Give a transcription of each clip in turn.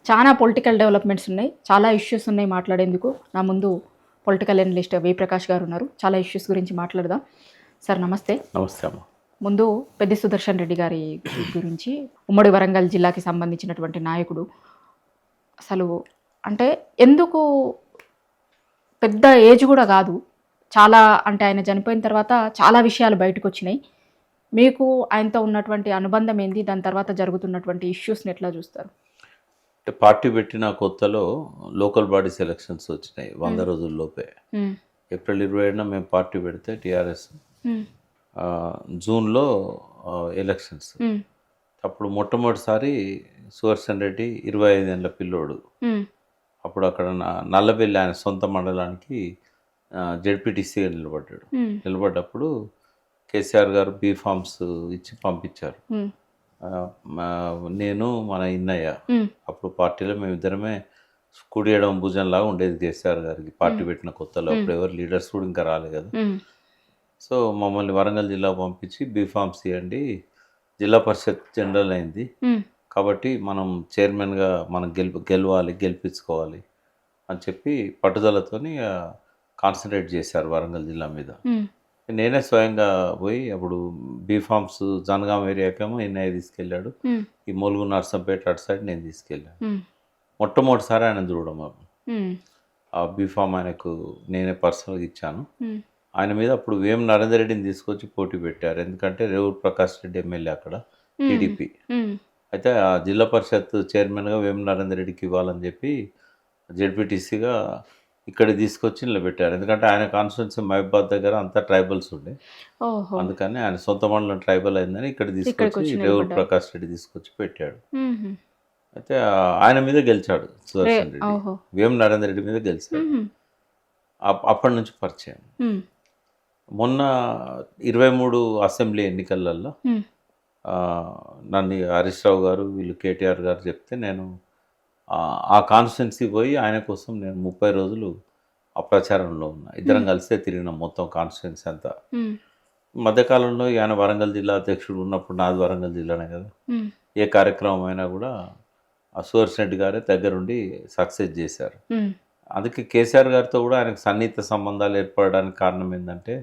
చాలా political developments ఉన్నాయి. చాలా ఇష్యూస్ ఉన్నాయి మాట్లాడేందుకు. నా ముందు పొలిటికల్ అనలిస్ట్ వి. ప్రకాష్ గారు ఉన్నారు. చాలా ఇష్యూస్ గురించి మాట్లాడదాం. సార్ నమస్తే. నమస్తే అమ్మ. ముందు పెద్ది సుదర్శన్ రెడ్డి గారి గురించి, ఉమ్మడి వరంగల్ జిల్లాకి సంబంధించినటువంటి నాయకుడు. అసలు అంటే ఎందుకు పెద్ద ఏజ్ కూడా కాదు, చాలా అంటే ఆయన చనిపోయిన తర్వాత చాలా విషయాలు బయటకు వచ్చినాయి. మీకు ఆయనతో ఉన్నటువంటి అనుబంధం ఏంది? దాని తర్వాత జరుగుతున్నటువంటి ఇష్యూస్ని ఎట్లా చూస్తారు? అంటే పార్టీ పెట్టిన కొత్తలో లోకల్ బాడీస్ ఎలక్షన్స్ వచ్చినాయి 100 రోజుల్లోపే. ఏప్రిల్ 27న మేము పార్టీ పెడితే టీఆర్ఎస్ జూన్లో ఎలక్షన్స్. అప్పుడు మొట్టమొదటిసారి సుదర్శన్ రెడ్డి 25 ఏళ్ళ పిల్లోడు. అప్పుడు అక్కడ నల్లబెల్లి ఆయన సొంత మండలానికి జెడ్పీటీసీగా నిలబడ్డాడు. నిలబడ్డప్పుడు కేసీఆర్ గారు బీఫామ్స్ ఇచ్చి పంపించారు. నేను మన ఇన్నయ్య అప్పుడు పార్టీలో మేమిద్దరమే కుడియడం భుజంలాగా ఉండేది కేసీఆర్ గారికి పార్టీ పెట్టిన కొత్తలో. అప్పుడు ఎవరు లీడర్స్ కూడా ఇంకా రాలేదు కదా. సో మమ్మల్ని వరంగల్ జిల్లా పంపించి బీఫామ్స్ ఇవ్వండి, జిల్లా పరిషత్ జనరల్ అయింది కాబట్టి మనం చైర్మన్గా మనం గెలవాలి, గెలిపించుకోవాలి అని చెప్పి పట్టుదలతోని కాన్సన్ట్రేట్ చేశారు వరంగల్ జిల్లా మీద. నేనే స్వయంగా పోయి అప్పుడు బీఫామ్స్ జనగాం ఏరియాకేమో ఎన్ఐ తీసుకెళ్ళాడు, ఈ ములుగు నర్సంపేట అటు సైడ్ నేను తీసుకెళ్ళాను. మొట్టమొదటిసారి ఆయన చూడడం ఆ బీఫామ్ ఆయనకు నేనే పర్సనల్గా ఇచ్చాను. ఆయన మీద అప్పుడు వేం నరేందర్ రెడ్డిని తీసుకొచ్చి పోటీ పెట్టారు. ఎందుకంటే రేవూర్ ప్రకాష్ రెడ్డి ఎమ్మెల్యే అక్కడ టీడీపీ. అయితే ఆ జిల్లా పరిషత్ చైర్మన్గా వేం నరేందర్ రెడ్డికి ఇవ్వాలని చెప్పి జెడ్పీటీసీగా ఇక్కడ తీసుకొచ్చి నిలబెట్టారు. ఎందుకంటే ఆయన కాన్స్టిట్యున్సీ మహబాద్ దగ్గర అంతా ట్రైబల్స్ ఉండే, అందుకని ఆయన సొంత మండలం ట్రైబల్ అయిందని ఇక్కడ తీసుకొచ్చి రేవూర్ ప్రకాష్ రెడ్డి తీసుకొచ్చి పెట్టాడు. అయితే ఆయన మీద గెలిచాడు సుదర్శన్ రెడ్డి, వేం నరేందర్ రెడ్డి మీద గెలిచాడు. అప్పటి నుంచి పరిచయం. మొన్న 23 అసెంబ్లీ ఎన్నికలలో నన్ను హరీష్ రావు గారు వీళ్ళు కేటీఆర్ గారు చెప్తే నేను ఆ కాన్స్టిట్యున్సీ పోయి ఆయన కోసం నేను 30 రోజులు ఆ ప్రచారంలో ఉన్నా. ఇద్దరం కలిసే తిరిగినాం మొత్తం కాన్స్టిట్యున్సీ అంతా. మధ్యకాలంలో ఆయన వరంగల్ జిల్లా అధ్యక్షుడు ఉన్నప్పుడు నాది వరంగల్ జిల్లానే కదా, ఏ కార్యక్రమం అయినా కూడా ఆ సుదర్శన్ రెడ్డి గారే దగ్గరుండి సక్సెస్ చేశారు. అందుకే కేసీఆర్ గారితో కూడా ఆయనకు సన్నిహిత సంబంధాలు ఏర్పడడానికి కారణం ఏంటంటే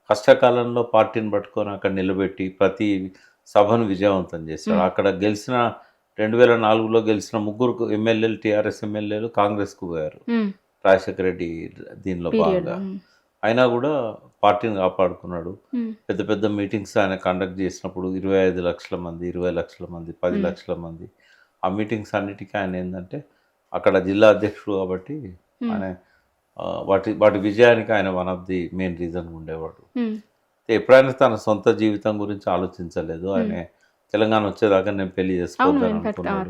కష్టకాలంలో పార్టీని పట్టుకొని అక్కడ నిలబెట్టి ప్రతి సభను విజయవంతం చేశారు. అక్కడ గెలిచిన 2004లో గెలిచిన 3 ఎమ్మెల్యేలు టీఆర్ఎస్ ఎమ్మెల్యేలు కాంగ్రెస్కు పోయారు రాజశేఖర రెడ్డి దీనిలో భాగంగా. అయినా కూడా పార్టీని కాపాడుకున్నాడు. పెద్ద పెద్ద మీటింగ్స్ ఆయన కండక్ట్ చేసినప్పుడు 25 లక్షల మంది, 20 లక్షల మంది, 10 లక్షల మంది, ఆ మీటింగ్స్ అన్నిటికీ ఆయన ఏంటంటే అక్కడ జిల్లా అధ్యక్షుడు కాబట్టి ఆయన వాటి విజయానికి ఆయన one of the main reason ఉండేవాడు. ఎప్పుడైనా తన సొంత జీవితం గురించి ఆలోచించలేదు. ఆయన తెలంగాణ వచ్చేదాకా నేను పెళ్లి చేసుకోవాలి,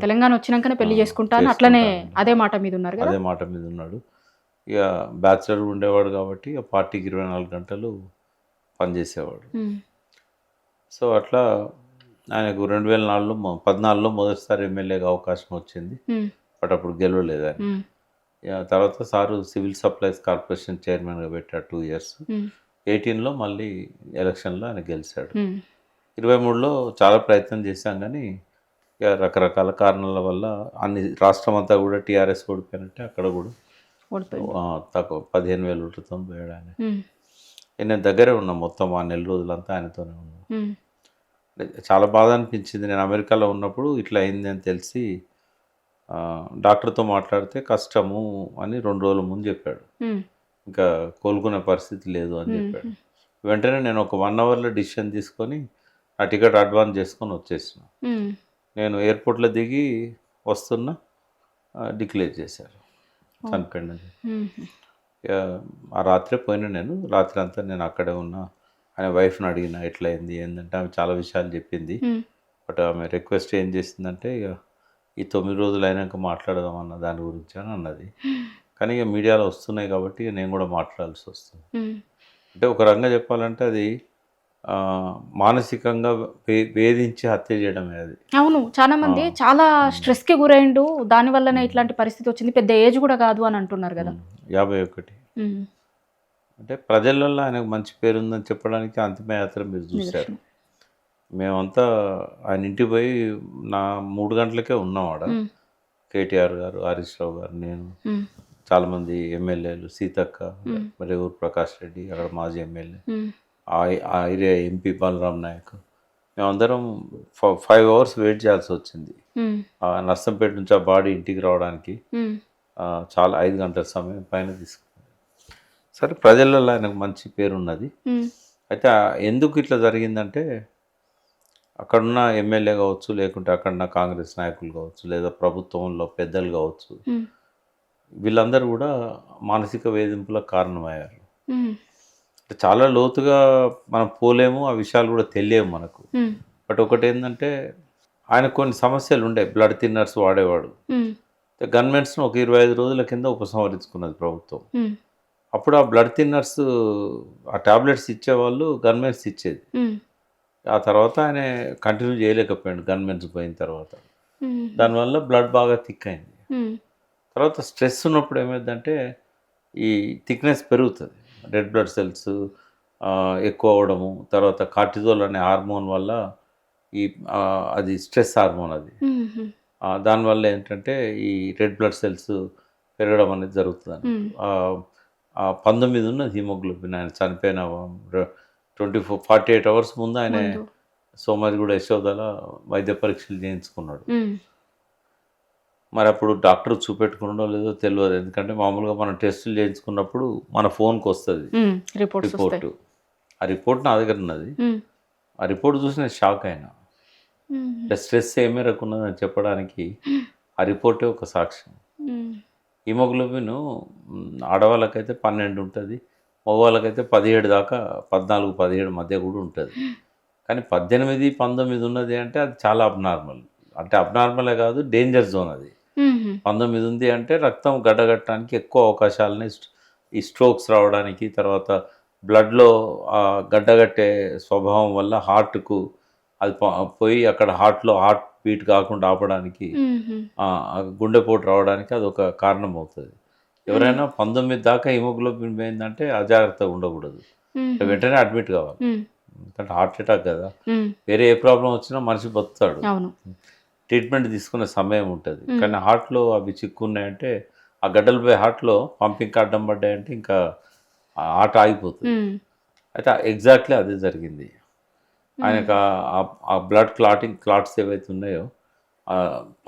తెలంగాణ వచ్చినాకనే పెళ్లి చేసుకుంటాను అట్లనే అదే మాట మీద ఉన్నారు, అదే మాట మీద ఉన్నాడు. ఇక బ్యాచులర్ ఉండేవాడు కాబట్టి ఆ పార్టీకి 24 గంటలు పనిచేసేవాడు. సో అట్లా ఆయనకు 2014లో మొదటిసారి ఎమ్మెల్యేగా అవకాశం వచ్చింది, బట్ అప్పుడు గెలవలేదు ఆయన. తర్వాత సారు సివిల్ సప్లైస్ కార్పొరేషన్ చైర్మన్గా పెట్టాడు 2 years. 18లో మళ్ళీ ఎలక్షన్లో ఆయన గెలిచాడు. 23లో చాలా ప్రయత్నం చేశాం కానీ ఇక రకరకాల కారణాల వల్ల రాష్ట్రం అంతా కూడా టీఆర్ఎస్ ఓడిపోయినట్టే అక్కడ కూడా తక్కువ 15,000 ఓట్లతో పోయాడు ఆయన. నేను దగ్గరే ఉన్నా మొత్తం ఆ నెల రోజులంతా ఆయనతోనే ఉన్నా. చాలా బాధ అనిపించింది. నేను అమెరికాలో ఉన్నప్పుడు ఇట్లా అయింది అని తెలిసి డాక్టర్తో మాట్లాడితే కష్టము అని 2 రోజుల ముందు చెప్పాడు, ఇంకా కోలుకునే పరిస్థితి లేదు అని చెప్పాడు. వెంటనే నేను ఒక 1 అవర్లో డిసిషన్ తీసుకొని నా టికెట్ అడ్వాన్స్ చేసుకొని వచ్చేసిన. నేను ఎయిర్పోర్ట్లో దిగి వస్తున్నా డిక్లేర్ చేశారు చనిపోయింది. ఆ రాత్రే పోయినా, నేను రాత్రి అంతా నేను అక్కడే ఉన్నా. ఆయన వైఫ్ని అడిగిన ఎట్లా అయింది ఏంటంటే ఆమె చాలా విషయాలు చెప్పింది. బట్ ఆమె రిక్వెస్ట్ ఏం చేసిందంటే ఇక ఈ 9 రోజులు అయినాక మాట్లాడదామన్న దాని గురించి అని అన్నది. కానీ ఇక మీడియాలో వస్తున్నాయి కాబట్టి నేను కూడా మాట్లాడాల్సి వస్తుంది. అంటే ఒక రకంగా చెప్పాలంటే అది మానసికంగా వేధించి హత్య చేయడమే అది. అవును, చాలా మంది చాలా స్ట్రెస్కి గురైండు, దానివల్లనే ఇట్లాంటి పరిస్థితి వచ్చింది, పెద్ద ఏజ్ కూడా కాదు అని అంటున్నారు కదా. 51. అంటే ప్రజలలో ఆయనకు మంచి పేరు ఉందని చెప్పడానికి అంతిమయాత్ర మీరు చూశారు. మేమంతా ఆయన ఇంటికి పోయి 3 గంటలకే ఉన్నాం ఆడ. కేటీఆర్ గారు, హరీష్ రావు గారు, నేను, ఉమ్, చాలామంది ఎమ్మెల్యేలు, సీతక్క, ఉమ్, మరి ఊరు ప్రకాష్ రెడ్డి అక్కడ మాజీ ఎమ్మెల్యే, ఉమ్, ఆ ఏరియా ఎంపీ బలరాం నాయక్, మేమందరం 5 అవర్స్ వెయిట్ చేయాల్సి వచ్చింది. ఉమ్, నర్సంపేట నుంచి ఆ బాడీ ఇంటికి రావడానికి ఉమ్, చాలా 5 గంటల సమయం పైన తీసుకుంది. సరే, ప్రజలలో ఆయనకు మంచి పేరు ఉన్నది. ఉమ్, అయితే ఎందుకు ఇట్లా జరిగిందంటే, అక్కడున్న ఎమ్మెల్యే కావచ్చు, లేకుంటే అక్కడున్న కాంగ్రెస్ నాయకులు కావచ్చు, లేదా ప్రభుత్వంలో పెద్దలు కావచ్చు, ఉమ్, వీళ్ళందరూ కూడా మానసిక వేధింపులకు కారణమయ్యారు. ఉమ్, చాలా లోతుగా మనం పోలేము, ఆ విషయాలు కూడా తెలియవు మనకు. ఉమ్, బట్ ఒకటి ఏంటంటే, ఆయన కొన్ని సమస్యలు ఉండే, బ్లడ్ థిన్నర్స్ వాడేవాడు. ఉమ్, గన్మెన్స్ను ఒక 25 రోజుల కింద ఉపసంహరించుకున్నది ప్రభుత్వం. ఉమ్, అప్పుడు ఆ బ్లడ్ థిన్నర్స్, ఆ టాబ్లెట్స్ ఇచ్చేవాళ్ళు గన్మెన్స్ ఇచ్చేది. ఉమ్, ఆ తర్వాత ఆయన కంటిన్యూ చేయలేకపోయాడు గన్మెన్స్ పోయిన తర్వాత. ఉమ్, దానివల్ల బ్లడ్ బాగా థిక్ అయింది. ఉమ్, తర్వాత స్ట్రెస్ ఉన్నప్పుడు ఏమైందంటే ఈ థిక్నెస్ పెరుగుతుంది, రెడ్ బ్లడ్ సెల్స్ ఎక్కువ అవ్వడము, తర్వాత కార్టిజోల్ అనే హార్మోన్ వల్ల ఈ అది స్ట్రెస్ హార్మోన్ అది. ఉమ్, దానివల్ల ఏంటంటే ఈ రెడ్ బ్లడ్ సెల్స్ పెరగడం అనేది జరుగుతుంది ఉమ్, అన్నట్టు. 19 ఉన్నది హిమోగ్లోబిన్ ఆయన చనిపోయిన 48 అవర్స్ ముందు ఆయన ముందు. సోమాజిగూడ యశోదల వైద్య పరీక్షలు చేయించుకున్నాడు. ఉమ్, మరి అప్పుడు డాక్టర్ చూపెట్టుకున్నాడో లేదో తెలియదు, ఎందుకంటే మామూలుగా మనం టెస్టులు చేయించుకున్నప్పుడు మన ఫోన్కి వస్తుంది ఉమ్, రిపోర్ట్స్ వస్తాయి. రిపోర్టు. ఆ రిపోర్ట్ నా దగ్గర ఉన్నది. ఉమ్, ఆ రిపోర్ట్ చూసి నేను షాక్ అయినా. ఉమ్, అంటే స్ట్రెస్ ఏ మేరకు ఉన్నదని చెప్పడానికి ఆ రిపోర్టే ఒక సాక్ష్యం. ఉమ్, హిమోగ్లోబిన్ ఆడవాళ్ళకైతే 12 ఉంటుంది, మగవాళ్ళకైతే 17 దాకా, 14, 17 మధ్య కూడా ఉంటుంది. కానీ 18, 19 ఉన్నది అంటే అది చాలా అబ్నార్మల్. అంటే అబ్నార్మలే కాదు, డేంజర్ జోన్ అది. ఉమ్, 19 ఉంది అంటే రక్తం గడ్డగట్టడానికి ఎక్కువ అవకాశాలని, ఈ స్ట్రోక్స్ రావడానికి, తర్వాత బ్లడ్లో గడ్డగట్టే స్వభావం వల్ల హార్ట్కు అది పోయి అక్కడ హార్ట్ బీట్ కాకుండా ఆపడానికి, ఉమ్, గుండెపోటు రావడానికి అది ఒక కారణం అవుతుంది. ఎవరైనా 19 దాకా హిమోగ్లోబిన్ పోయిందంటే అజాగ్రత్తగా ఉండకూడదు, ఉమ్, వెంటనే అడ్మిట్ కావాలి. ఉమ్, ఎందుకంటే హార్ట్ అటాక్ కదా, ఉమ్, వేరే ఏ ప్రాబ్లం వచ్చినా మనిషి బతుకుతాడు, అవును. ట్రీట్మెంట్ తీసుకునే సమయం ఉంటుంది. కానీ హార్ట్లో అవి చిక్కున్నాయంటే, ఆ గడ్డలు పోయి హార్ట్లో పంపింగ్కి అడ్డం పడ్డాయంటే ఇంకా ఆ హార్ట్ ఆగిపోతుంది. ఉమ్, అయితే ఎగ్జాక్ట్లీ అదే జరిగింది ఆయనకు. ఆ బ్లడ్ క్లాట్స్ ఏవైతే ఉన్నాయో,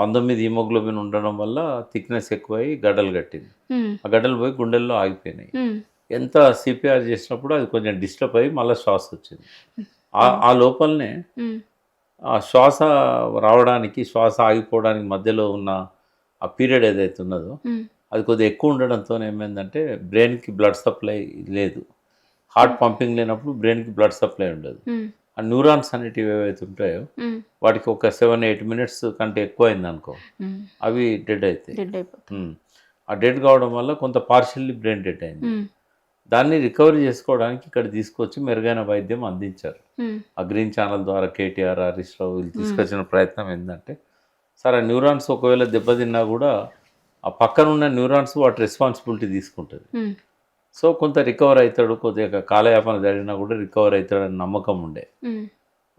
19 హిమోగ్లోబిన్ ఉండడం వల్ల థిక్నెస్ ఎక్కువై గడ్డలు కట్టింది. ఉమ్, ఆ గడ్డలు పోయి గుండెల్లో ఆగిపోయినాయి. ఉమ్, ఎంత సిపిఆర్ చేసినప్పుడు అది కొంచెం డిస్టర్బ్ అయ్యి మళ్ళీ శ్వాస వచ్చింది. ఆ లోపలనే ఉమ్, ఆ శ్వాస రావడానికి, శ్వాస ఆగిపోవడానికి మధ్యలో ఉన్న ఆ పీరియడ్ ఏదైతే ఉన్నదో ఉమ్, అది కొద్దిగా ఎక్కువ ఉండడంతో ఏమైందంటే బ్రెయిన్కి బ్లడ్ సప్లై లేదు. హార్ట్ పంపింగ్ లేనప్పుడు బ్రెయిన్కి బ్లడ్ సప్లై ఉండదు. ఉమ్, ఆ న్యూరాన్స్ అనేటివి ఏవైతే ఉంటాయో ఉమ్, వాటికి ఒక 7-8 మినిట్స్ కంటే ఎక్కువ అయింది అనుకో, ఉమ్, అవి డెడ్ అవుతాయి. డెడ్ అయిపోతుంది. ఆ డెడ్ కావడం వల్ల కొంత పార్షియల్లీ బ్రెయిన్ డెడ్ అయింది. ఉమ్, దాన్ని రికవరీ చేసుకోవడానికి ఇక్కడ తీసుకొచ్చి మెరుగైన వైద్యం అందించారు. ఉమ్, ఆ గ్రీన్ ఛానల్ ద్వారా కేటీఆర్, హరీష్ రావు వీళ్ళు తీసుకొచ్చిన ప్రయత్నం ఏంటంటే, సరే న్యూరాన్స్ ఒకవేళ దెబ్బతిన్నా కూడా ఆ పక్కన ఉన్న న్యూరాన్స్ వాటి రెస్పాన్సిబిలిటీ తీసుకుంటుంది. ఉమ్, సో కొంత రికవర్ అవుతాడు, కొద్దిగా కాలయాపన జరిగినా కూడా రికవర్ అవుతాడని నమ్మకం ఉండే. ఉమ్,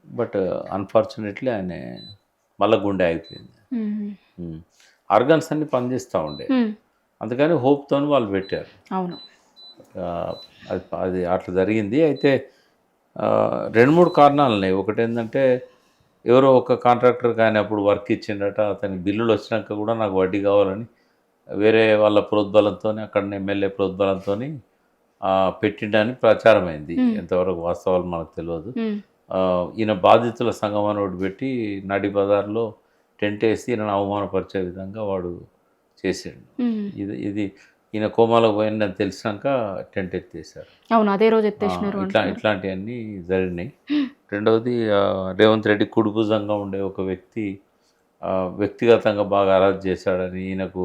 బట్ అన్ఫార్చునేట్లీ ఆయన మళ్ళీ గుండె అయిపోయింది. ఉమ్, ఆర్గన్స్ అన్ని పనిచేస్తూ ఉండే, ఉమ్, అందుకని హోప్తో వాళ్ళు పెట్టారు. అవును. అది అట్లా జరిగింది. అయితే 2-3 కారణాలు ఉన్నాయి. ఒకటి ఏంటంటే, ఎవరో ఒక కాంట్రాక్టర్ కానీ అప్పుడు వర్క్ ఇచ్చిండట, అతనికి బిల్లులు వచ్చినాక కూడా నాకు వడ్డీ కావాలని వేరే వాళ్ళ ప్రోద్బలంతో, అక్కడ ఎమ్మెల్యే ప్రోద్బలంతో పెట్టిండని ప్రచారం అయింది. ఎంతవరకు వాస్తవాలు మనకు తెలియదు. ఉమ్, ఈయన బాధితుల సంఘం అని ఒకటి పెట్టి నడి బజార్లో టెంట్ వేసి ఈయనను అవమానపరిచే విధంగా వాడు చేసాడు. ఉమ్, ఇది ఈయన కోమాలో పోయిందని తెలిసినాక టెంట్ ఎత్తేసారు. అవును, అదే రోజు ఎత్తేసినారు. ఇట్లాంటివన్నీ జరిగినాయి. రెండవది, రేవంత్ రెడ్డి కుడిభుజంగా ఉండే ఒక వ్యక్తి వ్యక్తిగతంగా బాగా అరెస్ట్ చేశాడని, ఈయనకు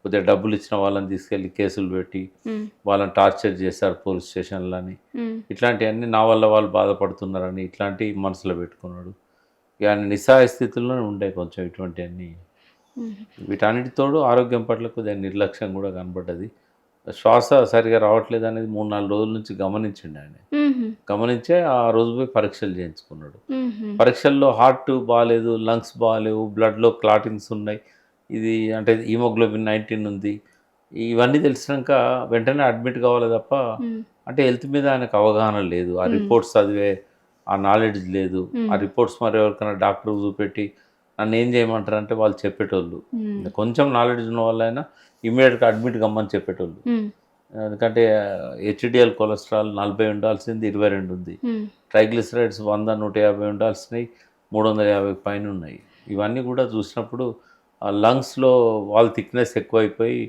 కొద్దిగా డబ్బులు ఇచ్చిన వాళ్ళని తీసుకెళ్ళి కేసులు పెట్టి ఉమ్, వాళ్ళని టార్చర్ చేశారు పోలీస్ స్టేషన్లని. ఉమ్, ఇట్లాంటివన్నీ నా వల్ల వాళ్ళు బాధపడుతున్నారని ఇట్లాంటి మనసులో పెట్టుకున్నాడు. ఆయన నిస్సహాయ స్థితిలోనే ఉండే కొంచెం ఇటువంటివన్నీ. ఉమ్, వీటన్నిటితోడు ఆరోగ్యం పట్ల కొద్దిగా నిర్లక్ష్యం కూడా కనబడ్డది. శ్వాస సరిగా రావట్లేదు అనేది 3-4 రోజుల నుంచి గమనించిండు ఆయన. ఉమ్, గమనించే ఆ రోజు పోయి పరీక్షలు చేయించుకున్నాడు. ఉమ్, పరీక్షల్లో హార్ట్ బాగాలేదు, లంగ్స్ బాగాలేవు, బ్లడ్లో క్లాటింగ్స్ ఉన్నాయి, ఇది అంటే హీమోగ్లోబిన్ 19 ఉంది. ఇవన్నీ తెలిసినాక వెంటనే అడ్మిట్ కావాలి తప్ప అంటే హెల్త్ మీద ఆయనకు అవగాహన లేదు. ఆ రిపోర్ట్స్ చదివే ఆ నాలెడ్జ్ లేదు. ఆ రిపోర్ట్స్ మరి ఎవరికైనా డాక్టర్కి చూపెట్టి నన్ను ఏం చేయమంటారు అంటే వాళ్ళు చెప్పేటోళ్ళు. కొంచెం నాలెడ్జ్ ఉన్న వాళ్ళైనా ఇమ్మీడియట్గా అడ్మిట్ కమ్మని చెప్పేటోళ్ళు. ఎందుకంటే హెచ్డిఎల్ కొలెస్ట్రాల్ 40 ఉండాల్సింది 22 ఉంది. ట్రైగ్లిసరైడ్స్ 100 150 ఉండాల్సినవి 350 పైన ఉన్నాయి. ఇవన్నీ కూడా చూసినప్పుడు లంగ్స్లో వాల్ థిక్నెస్ ఎక్కువైపోయి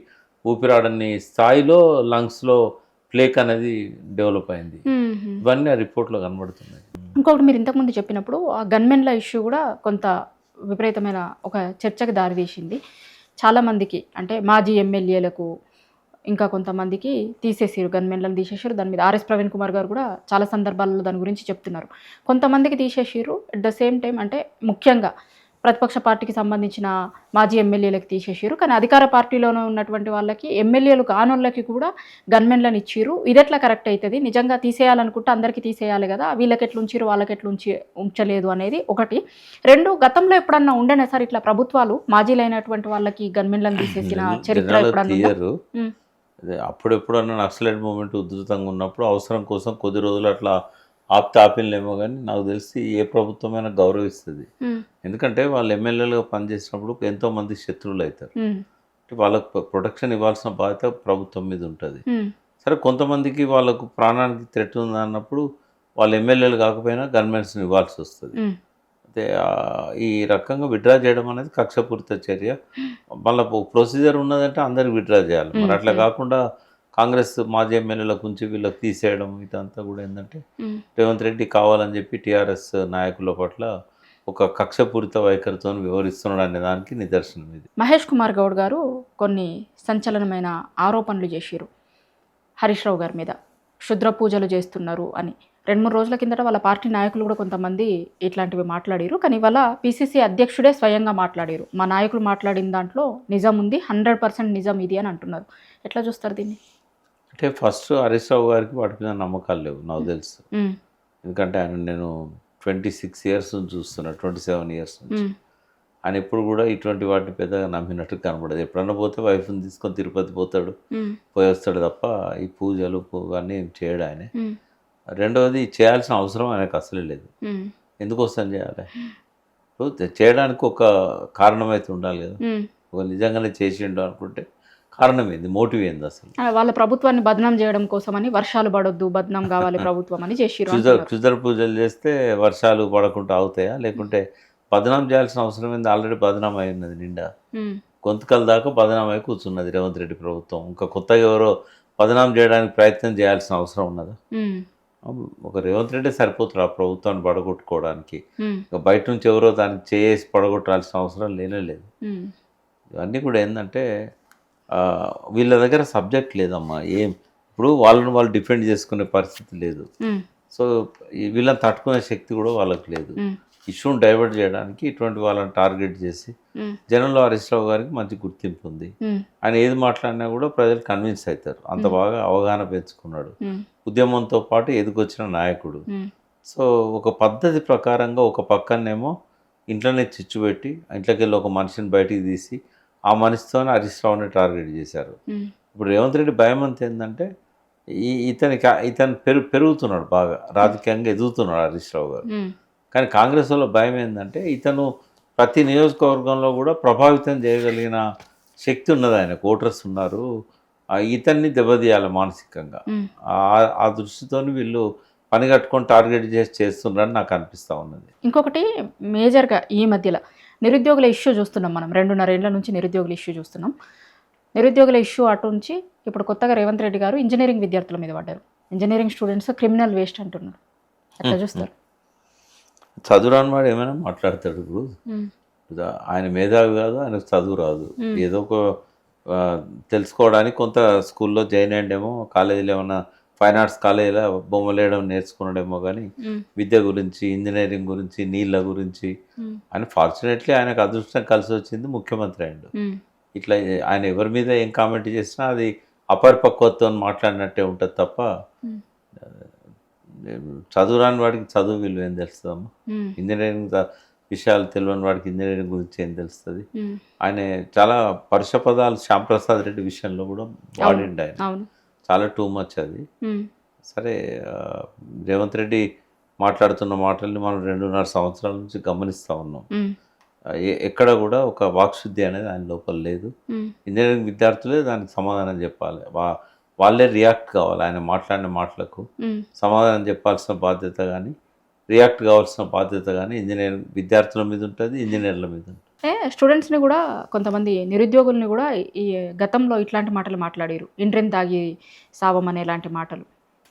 ఊపిరాడని స్థాయిలో లంగ్స్లో ప్లేక్ అనేది డెవలప్ అయింది. ఇవన్నీ ఆ రిపోర్ట్లో కనబడుతున్నాయి. ఇంకొకటి మీరు ఇంతకుముందు చెప్పినప్పుడు ఆ గన్మెన్ల ఇష్యూ కూడా కొంత విపరీతమైన ఒక చర్చకు దారితీసింది. చాలామందికి అంటే మాజీ ఎమ్మెల్యేలకు ఇంకా కొంతమందికి తీసేసారు, గన్మెన్లను తీసేసారు. దాని మీద ఆర్ఎస్ ప్రవీణ్ కుమార్ గారు కూడా చాలా సందర్భాల్లో దాని గురించి చెప్తున్నారు. కొంతమందికి తీసేసారు, అట్ ద సేమ్ టైం అంటే ముఖ్యంగా ప్రతిపక్ష పార్టీకి సంబంధించిన మాజీ ఎమ్మెల్యేలకు తీసేసారు. కానీ అధికార పార్టీలోనే ఉన్నటువంటి వాళ్ళకి ఎమ్మెల్యేలు కానోళ్ళకి కూడా గన్మెన్లను ఇచ్చిర్రు. ఇది ఎట్లా కరెక్ట్ అవుతుంది? నిజంగా తీసేయాలనుకుంటే అందరికీ తీసేయాలి కదా, వీళ్ళకి ఎట్లా ఉంచిరు వాళ్ళకి ఎట్లా ఉంచలేదు అనేది ఒకటి. రెండు, గతంలో ఎప్పుడన్నా ఉండేనా సార్ ఇట్లా ప్రభుత్వాలు మాజీలైనటువంటి వాళ్ళకి గన్మెన్లను తీసేసిన చరిత్ర ఎప్పుడన్నా? అప్పుడెప్పుడన్నా నక్సలైట్ మూమెంట్ ఉధృతంగా ఉన్నప్పుడు అవసరం కోసం కొద్ది రోజులు అట్లా ఆపిలేమో కానీ నాకు తెలిసి ఏ ప్రభుత్వమైనా గౌరవిస్తుంది. ఎందుకంటే వాళ్ళు ఎమ్మెల్యేలుగా పనిచేసినప్పుడు ఎంతోమంది శత్రువులు అవుతారు. వాళ్ళకు ప్రొటెక్షన్ ఇవ్వాల్సిన బాధ్యత ప్రభుత్వం మీద ఉంటుంది. సరే, కొంతమందికి వాళ్ళకు ప్రాణానికి థ్రెట్ ఉంది అన్నప్పుడు వాళ్ళు ఎమ్మెల్యేలు కాకపోయినా గన్మెన్స్ని ఇవ్వాల్సి వస్తుంది. అయితే ఈ రకంగా విత్డ్రా చేయడం అనేది కక్షపూరిత చర్య. మళ్ళీ ప్రొసీజర్ ఉన్నదంటే అందరికి విత్డ్రా చేయాలి. మరి అట్లా కాకుండా కాంగ్రెస్ మాజీ ఎమ్మెల్యేలకు ఉంచి వీళ్ళకి తీసేయడం ఇదంతా కూడా ఏంటంటే రేవంత్ రెడ్డి కావాలని చెప్పి టీఆర్ఎస్ నాయకుల పట్ల ఒక కక్షపూరిత వైఖరితో వివరిస్తున్నాడు అనే దానికి నిదర్శనం ఇది. మహేష్ కుమార్ గౌడ్ గారు కొన్ని సంచలనమైన ఆరోపణలు చేశారు హరీష్ రావు గారి మీద. క్షుద్ర పూజలు చేస్తున్నారు అని 2-3 రోజుల కిందట వాళ్ళ పార్టీ నాయకులు కూడా కొంతమంది ఇట్లాంటివి మాట్లాడారు. కానీ వాళ్ళ పిసిసి అధ్యక్షుడే స్వయంగా మాట్లాడారు. మా నాయకులు మాట్లాడిన దాంట్లో నిజం ఉంది, 100% నిజం ఇది అని అంటున్నారు. ఎట్లా చూస్తారు దీన్ని? అంటే ఫస్ట్ హరీష్ రావు గారికి వాటి మీద నమ్మకాలు లేవు నాకు తెలుసు. ఎందుకంటే నేను 26 ఇయర్స్ నుంచి చూస్తున్నా, 27 ఇయర్స్ నుంచి. ఆయన ఎప్పుడు కూడా ఇటువంటి వాటిని పెద్దగా నమ్మినట్టు కనబడదు. ఎప్పుడన్నా పోతే వైఫ్ని తీసుకొని తిరుపతి పోతాడు, పోయి వస్తాడు తప్ప ఈ పూజలు అన్నీ ఏం చేయడు ఆయన. రెండవది, చేయాల్సిన అవసరం ఆయనకు అసలే లేదు. ఎందుకోసం చేయాలి? ఇప్పుడు చేయడానికి ఒక కారణం అయితే ఉండాలి కదా. ఒక నిజంగానే చేసిండు అనుకుంటే కారణం ఏంది, మోటివ్ ఏంది అసలు? వాళ్ళ ప్రభుత్వాన్ని బదనాం చేయడం కోసమని వర్షాలు పడొద్దు, బదనాం కావాలి ప్రభుత్వం అని చేసిరు. క్షుద్ర పూజలు చేస్తే వర్షాలు పడకుండా అవుతాయా? లేకుంటే బదనాం చేయాల్సిన అవసరం ఏంది? ఆల్రెడీ బదనాం అయి ఉన్నది నిండా. గొంతుకల దాకా బదనాం అయి కూర్చున్నది రేవంత్ రెడ్డి ప్రభుత్వం. ఇంకా కొత్తగా ఎవరో బదనాం చేయడానికి ప్రయత్నం చేయాల్సిన అవసరం ఉన్నదా? ఒక రేవంత్ రెడ్డి సరిపోతాడు ఆ ప్రభుత్వాన్ని పడగొట్టుకోవడానికి. ఇంకా బయట నుంచి ఎవరో దాన్ని చేసి పడగొట్టాల్సిన అవసరం లేనే. ఇవన్నీ కూడా ఏంటంటే వీళ్ళ దగ్గర సబ్జెక్ట్ లేదమ్మా. ఇప్పుడు వాళ్ళని వాళ్ళు డిఫెండ్ చేసుకునే పరిస్థితి లేదు. సో వీళ్ళని తట్టుకునే శక్తి కూడా వాళ్ళకి లేదు. ఇష్యూని డైవర్ట్ చేయడానికి ఇటువంటి వాళ్ళని టార్గెట్ చేసి జనంలో హరీష్ రావు గారికి మంచి గుర్తింపు ఉంది. ఆయన ఏది మాట్లాడినా కూడా ప్రజలు కన్విన్స్ అవుతారు. అంత బాగా అవగాహన పెంచుకున్నాడు. ఉద్యమంతో పాటు ఎదుకొచ్చిన నాయకుడు. సో ఒక పద్ధతి ప్రకారంగా ఒక పక్కనేమో ఇంట్లోనే చిచ్చు పెట్టి ఇంట్లోకి వెళ్ళి ఒక మనిషిని బయటికి తీసి ఆ మనిషితోనే హరీష్ రావుని టార్గెట్ చేశారు. ఇప్పుడు రేవంత్ రెడ్డి భయం అంత ఏంటంటే ఇతను పెరుగుతున్నాడు, బాగా రాజకీయంగా ఎదుగుతున్నాడు హరీష్ రావు గారు. కానీ కాంగ్రెస్ వాళ్ళ భయం ఏంటంటే ఇతను ప్రతి నియోజకవర్గంలో కూడా ప్రభావితం చేయగలిగిన శక్తి ఉన్నది, ఆయనకు ఓటర్స్ ఉన్నారు, ఇతన్ని దెబ్బతీయాలి మానసికంగా. ఆ దృష్టితో వీళ్ళు పని కట్టుకొని టార్గెట్ చేస్తున్నారని నాకు అనిపిస్తూ ఉన్నది. ఇంకొకటి మేజర్గా ఈ మధ్యలో నిరుద్యోగుల ఇష్యూ చూస్తున్నాం మనం. 2.5 ఏళ్ల నుంచి నిరుద్యోగుల ఇష్యూ చూస్తున్నాం. నిరుద్యోగుల ఇష్యూ అటు నుంచి ఇప్పుడు కొత్తగా రేవంత్ రెడ్డి గారు ఇంజనీరింగ్ విద్యార్థుల మీద పడ్డారు. ఇంజనీరింగ్ స్టూడెంట్స్ క్రిమినల్ వేస్ట్ అంటున్నారు. ఎట్లా చూస్తారు? చదువురాని వాడు ఏమైనా మాట్లాడతాడు. ఇప్పుడు ఆయన మేధావి కాదు, ఆయనకు చదువు రాదు. ఏదో ఒక తెలుసుకోవడానికి కొంత స్కూల్లో జాయిన్ అయ్యేమో, కాలేజీలో ఏమన్నా ఫైన్ ఆర్ట్స్ కాలేజీలో బొమ్మలు వేయడం నేర్చుకున్నాడేమో. కానీ విద్య గురించి, ఇంజనీరింగ్ గురించి, నీళ్ళ గురించి ఆయన ఫార్చునేట్లీ ఆయనకు అదృష్టం కలిసి వచ్చింది, ముఖ్యమంత్రి అయ్యాడు. ఇట్లా ఆయన ఎవరి మీద ఏం కామెంట్ చేసినా అది అపరిపక్వత్వం మాట్లాడినట్టే ఉంటుంది తప్ప చదువు రాని వాడికి చదువు విలువ ఏం తెలుస్తుందమ్మా? ఇంజనీరింగ్ విషయాలు తెలియని వాడికి ఇంజనీరింగ్ గురించి ఏం తెలుస్తుంది. ఆయన చాలా పరుష పదాలు శ్యాంప్రసాద్ రెడ్డి విషయంలో కూడా వాడిండు ఆయన, చాలా టూ మచ్ అది. సరే రేవంత్ రెడ్డి మాట్లాడుతున్న మాటల్ని మనం 2.5 సంవత్సరాల నుంచి గమనిస్తూ ఉన్నాం. ఎక్కడ కూడా ఒక వాక్శుద్ధి అనేది ఆయన లోపల లేదు. ఇంజనీరింగ్ విద్యార్థులే దానికి సమాధానం చెప్పాలి, వాళ్ళే రియాక్ట్ కావాలి. ఆయన మాట్లాడిన మాటలకు సమాధానం చెప్పాల్సిన బాధ్యత కానీ రియాక్ట్ కావాల్సిన బాధ్యత కానీ ఇంజనీరింగ్ విద్యార్థుల మీద ఉంటుంది, ఇంజనీర్ల మీద ఉంటుంది. స్టూడెంట్స్ని కూడా కొంతమంది నిరుద్యోగుల్ని కూడా ఈ గతంలో ఇట్లాంటి మాటలు మాట్లాడారు, ఇంట్రెన్ తాగి సావం అనేలాంటి మాటలు.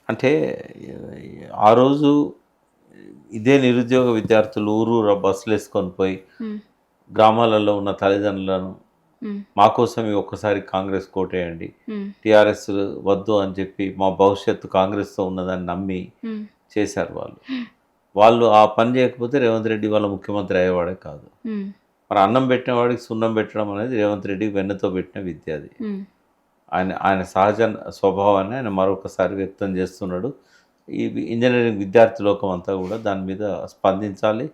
అంటే ఆ రోజు ఇదే నిరుద్యోగ విద్యార్థులు ఊరూర బస్సులు వేసుకొని పోయి గ్రామాలలో ఉన్న తల్లిదండ్రులను మా కోసం ఒక్కసారి కాంగ్రెస్ కోటేయండి, టీఆర్ఎస్ వద్దు అని చెప్పి మా భవిష్యత్తు కాంగ్రెస్తో ఉన్నదని నమ్మి చేశారు వాళ్ళు. ఆ పని చేయకపోతే రేవంత్ రెడ్డి వాళ్ళ ముఖ్యమంత్రి అయ్యేవాడే కాదు. మరి అన్నం పెట్టిన వాడికి సున్నం పెట్టడం అనేది రేవంత్ రెడ్డికి వెన్నతో పెట్టిన విద్య అది. ఆయన సహజ స్వభావాన్ని ఆయన మరొకసారి వ్యక్తం చేస్తున్నాడు. ఈ ఇంజనీరింగ్ విద్యార్థి లోకం అంతా కూడా దాని మీద స్పందించాలి,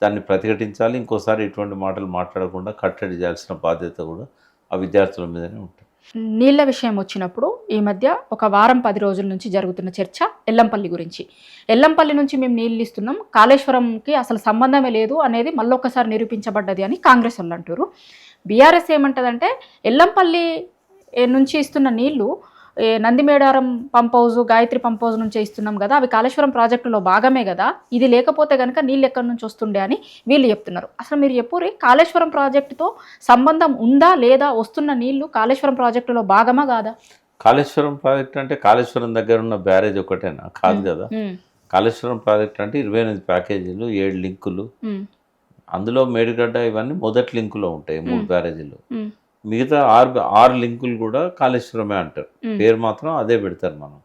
దాన్ని ప్రతిఘటించాలి. ఇంకోసారి ఇటువంటి మాటలు మాట్లాడకుండా కట్టడి చేయాల్సిన బాధ్యత కూడా ఆ విద్యార్థుల మీదనే ఉంటుంది. నీళ్ళ విషయం వచ్చినప్పుడు ఈ మధ్య ఒక వారం 10 రోజుల నుంచి జరుగుతున్న చర్చ ఎల్లంపల్లి గురించి. ఎల్లంపల్లి నుంచి మేము నీళ్ళు ఇస్తున్నాం, కాళేశ్వరంకి అసలు సంబంధమే లేదు అనేది మళ్ళొక్కసారి నిరూపించబడ్డది అని కాంగ్రెస్ వాళ్ళు అంటారు. బీఆర్ఎస్ ఏమంటదంటే ఎల్లంపల్లి నుంచి ఇస్తున్న నీళ్లు Nandimedaram pump house, Gayatri pump house నుంచే ఇస్తున్నాం కదా, అవి కాళేశ్వరం ప్రాజెక్టులో భాగమే కదా, ఇది లేకపోతే కనుక నీళ్ళు ఎక్కడి నుంచి వస్తుండే అని వీళ్ళు చెప్తున్నారు. అసలు మీరు చెప్పురి, కాళేశ్వరం ప్రాజెక్టుతో సంబంధం ఉందా లేదా, వస్తున్న నీళ్లు కాళేశ్వరం ప్రాజెక్టులో భాగమా కాదా? కాళేశ్వరం ప్రాజెక్ట్ అంటే కాళేశ్వరం దగ్గర ఉన్న బ్యారేజ్ ఒకటేనా? కాదు కదా. కాళేశ్వరం ప్రాజెక్ట్ అంటే 28 ప్యాకేజీలు, 7 లింకులు, అందులో మేడిగడ్డ ఇవన్నీ మొదటి లింకులో ఉంటాయి, 3 బ్యారేజీలు. మిగతా 6 లింకులు కూడా కాళేశ్వరమే అంటారు, పేరు మాత్రం అదే పెడతారు మనం.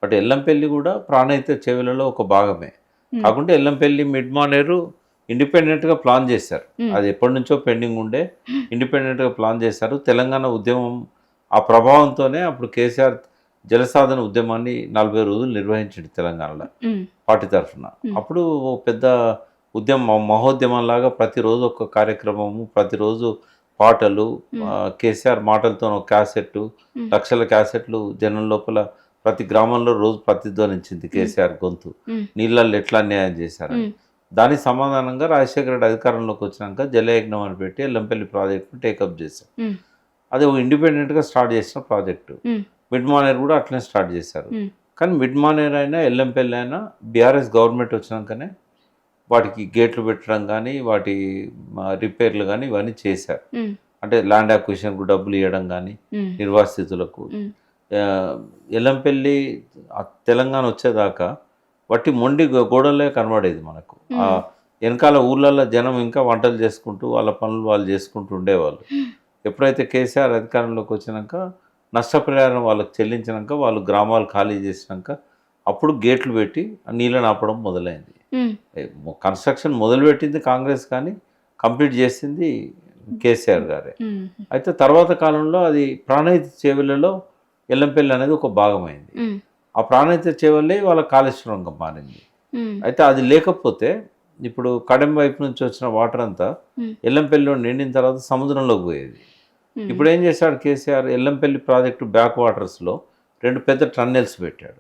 బట్ ఎల్లంపల్లి కూడా ప్రాణహిత చెవులలో ఒక భాగమే. కాకుంటే ఎల్లంపల్లి మిడ్ మానేరు ఇండిపెండెంట్గా ప్లాన్ చేశారు, అది ఎప్పటి నుంచో పెండింగ్ ఉండే ఇండిపెండెంట్గా ప్లాన్ చేశారు. తెలంగాణ ఉద్యమం ఆ ప్రభావంతోనే అప్పుడు కేసీఆర్ జలసాధన ఉద్యమాన్ని 40 రోజులు నిర్వహించాడు తెలంగాణలో పార్టీ తరఫున. అప్పుడు పెద్ద ఉద్యమం, మహోద్యమంలాగా ప్రతిరోజు ఒక కార్యక్రమము, ప్రతిరోజు పాటలు, కేసీఆర్ మాటలతో ఒక క్యాసెట్టు, లక్షల క్యాసెట్లు జనం లోపల ప్రతి గ్రామంలో రోజు ప్రతిధ్వనించింది కేసీఆర్ గొంతు, నీళ్ళల్లో ఎట్లా అన్యాయం చేశారని. దానికి సమాధానంగా రాజశేఖర రెడ్డి అధికారంలోకి వచ్చినాక జలయజ్ఞం అని పెట్టి ఎల్లంపల్లి ప్రాజెక్టును టేకప్ చేశారు. అది ఒక ఇండిపెండెంట్గా స్టార్ట్ చేసిన ప్రాజెక్టు. మిడ్ మానేర్ కూడా అట్లనే స్టార్ట్ చేశారు. కానీ మిడ్ మానేర్ అయినా ఎల్లంపల్లి అయినా బీఆర్ఎస్ గవర్నమెంట్ వచ్చినాకనే వాటికి గేట్లు పెట్టడం కానీ వాటి రిపేర్లు కానీ ఇవన్నీ చేశారు. అంటే ల్యాండ్ అక్విజిషన్కు డబ్బులు ఇవ్వడం కానీ నిర్వాసితులకు. ఎల్లంపల్లి తెలంగాణ వచ్చేదాకా వాటి మొండి గోడలే కనబడేది మనకు. వెనకాల ఊర్లలో జనం ఇంకా వంటలు చేసుకుంటూ వాళ్ళ పనులు వాళ్ళు చేసుకుంటూ ఉండేవాళ్ళు. ఎప్పుడైతే కేసీఆర్ అధికారంలోకి వచ్చినాక నష్టపరిహారం వాళ్ళకి చెల్లించినాక, వాళ్ళు గ్రామాలు ఖాళీ చేసినాక అప్పుడు గేట్లు పెట్టి నీళ్ళని ఆపడం మొదలైంది. కన్స్ట్రక్షన్ మొదలుపెట్టింది కాంగ్రెస్ కానీ కంప్లీట్ చేసింది కేసీఆర్ గారే. అయితే తర్వాత కాలంలో అది ప్రాణహిత చేవెళ్లలో ఎల్లంపల్లి అనేది ఒక భాగమైంది. ఆ ప్రాణహిత చేవెళ్ళే వాళ్ళ కాళేశ్వరంగా మారింది. అయితే అది లేకపోతే ఇప్పుడు కడెం వైపు నుంచి వచ్చిన వాటర్ అంతా ఎల్లంపల్లిలో నిండిన తర్వాత సముద్రంలోకి పోయేది. ఇప్పుడు ఏం చేశాడు కేసీఆర్, ఎల్లంపల్లి ప్రాజెక్టు బ్యాక్ వాటర్స్లో 2 పెద్ద టన్నెల్స్ పెట్టాడు.